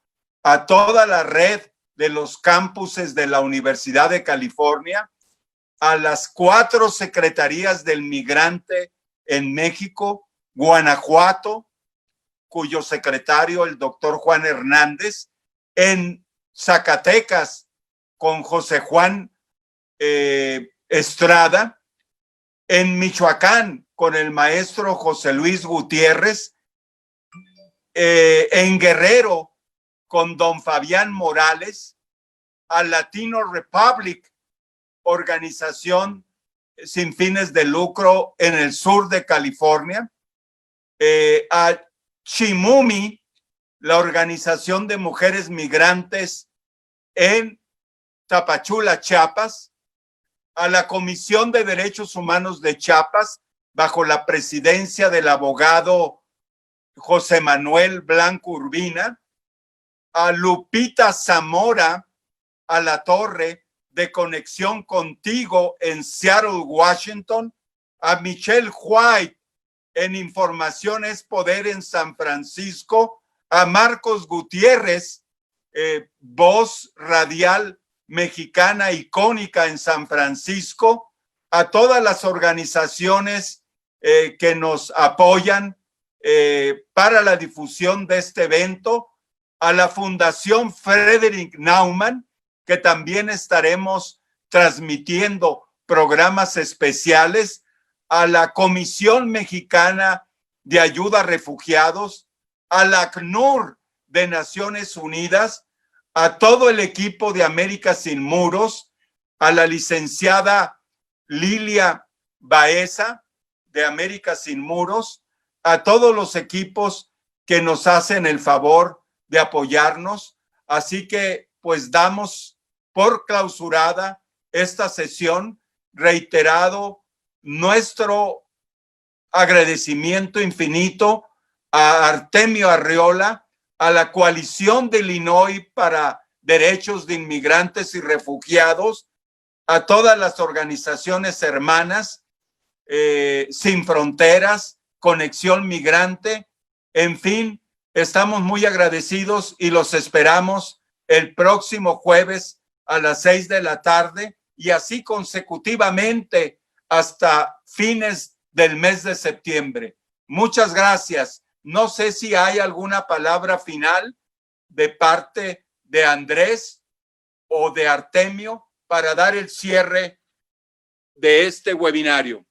a toda la red de los campuses de la Universidad de California, a las 4 secretarías del migrante en México, Guanajuato, cuyo secretario, el doctor Juan Hernández, en Zacatecas, con José Juan Estrada, en Michoacán, con el maestro José Luis Gutiérrez, en Guerrero, con don Fabián Morales, a Latino Republic, organización sin fines de lucro en el sur de California, a Chimumi, la organización de mujeres migrantes en Tapachula, Chiapas, a la Comisión de Derechos Humanos de Chiapas, bajo la presidencia del abogado José Manuel Blanco Urbina, a Lupita Zamora a la Torre de Conexión Contigo en Seattle, Washington, a Michelle White en Información es Poder en San Francisco, a Marcos Gutiérrez, voz radial mexicana icónica en San Francisco, a todas las organizaciones que nos apoyan para la difusión de este evento, a la Fundación Frederick Naumann, que también estaremos transmitiendo programas especiales, a la Comisión Mexicana de Ayuda a Refugiados, a la ACNUR de Naciones Unidas, a todo el equipo de América Sin Muros, a la licenciada Lilia Baeza de América Sin Muros, a todos los equipos que nos hacen el favor de apoyarnos. Así que pues damos por clausurada esta sesión, reiterado nuestro agradecimiento infinito a Artemio Arreola, a la Coalición de Illinois para Derechos de Inmigrantes y Refugiados, a todas las organizaciones hermanas, Sin Fronteras, Conexión Migrante, en fin, estamos muy agradecidos y los esperamos el próximo jueves a las 6 de la tarde y así consecutivamente hasta fines del mes de septiembre. Muchas gracias. No sé si hay alguna palabra final de parte de Andrés o de Artemio para dar el cierre de este webinario.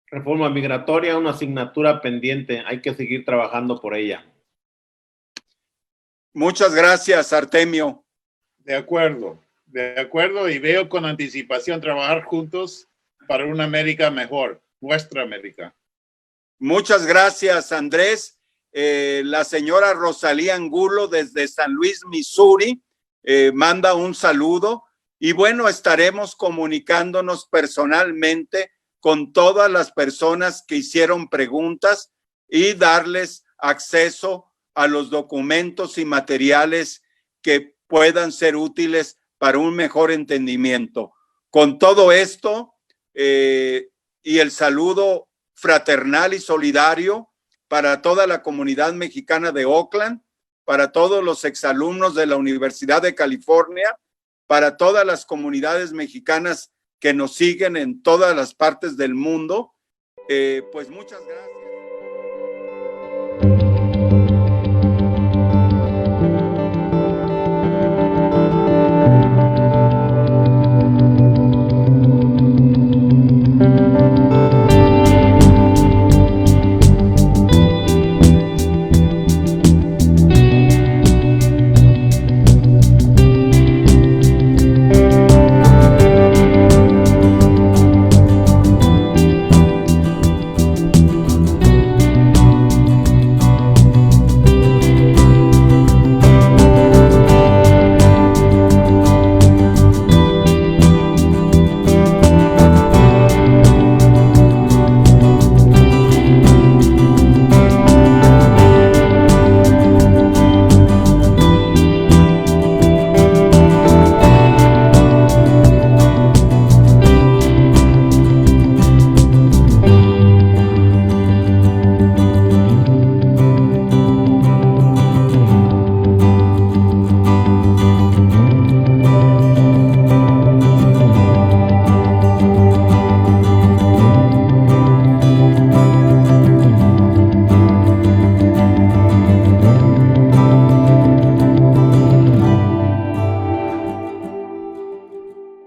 Reforma migratoria, una asignatura pendiente. Hay que seguir trabajando por ella. Muchas gracias, Artemio. De acuerdo, y veo con anticipación trabajar juntos para una América mejor, nuestra América. Muchas gracias, Andrés. La señora Rosalía Angulo desde San Luis, Missouri, manda un saludo y bueno, estaremos comunicándonos personalmente con todas las personas que hicieron preguntas y darles acceso a los documentos y materiales que puedan ser útiles para un mejor entendimiento. Con todo esto y el saludo fraternal y solidario para toda la comunidad mexicana de Oakland, para todos los exalumnos de la Universidad de California, para todas las comunidades mexicanas que nos siguen en todas las partes del mundo, pues muchas gracias.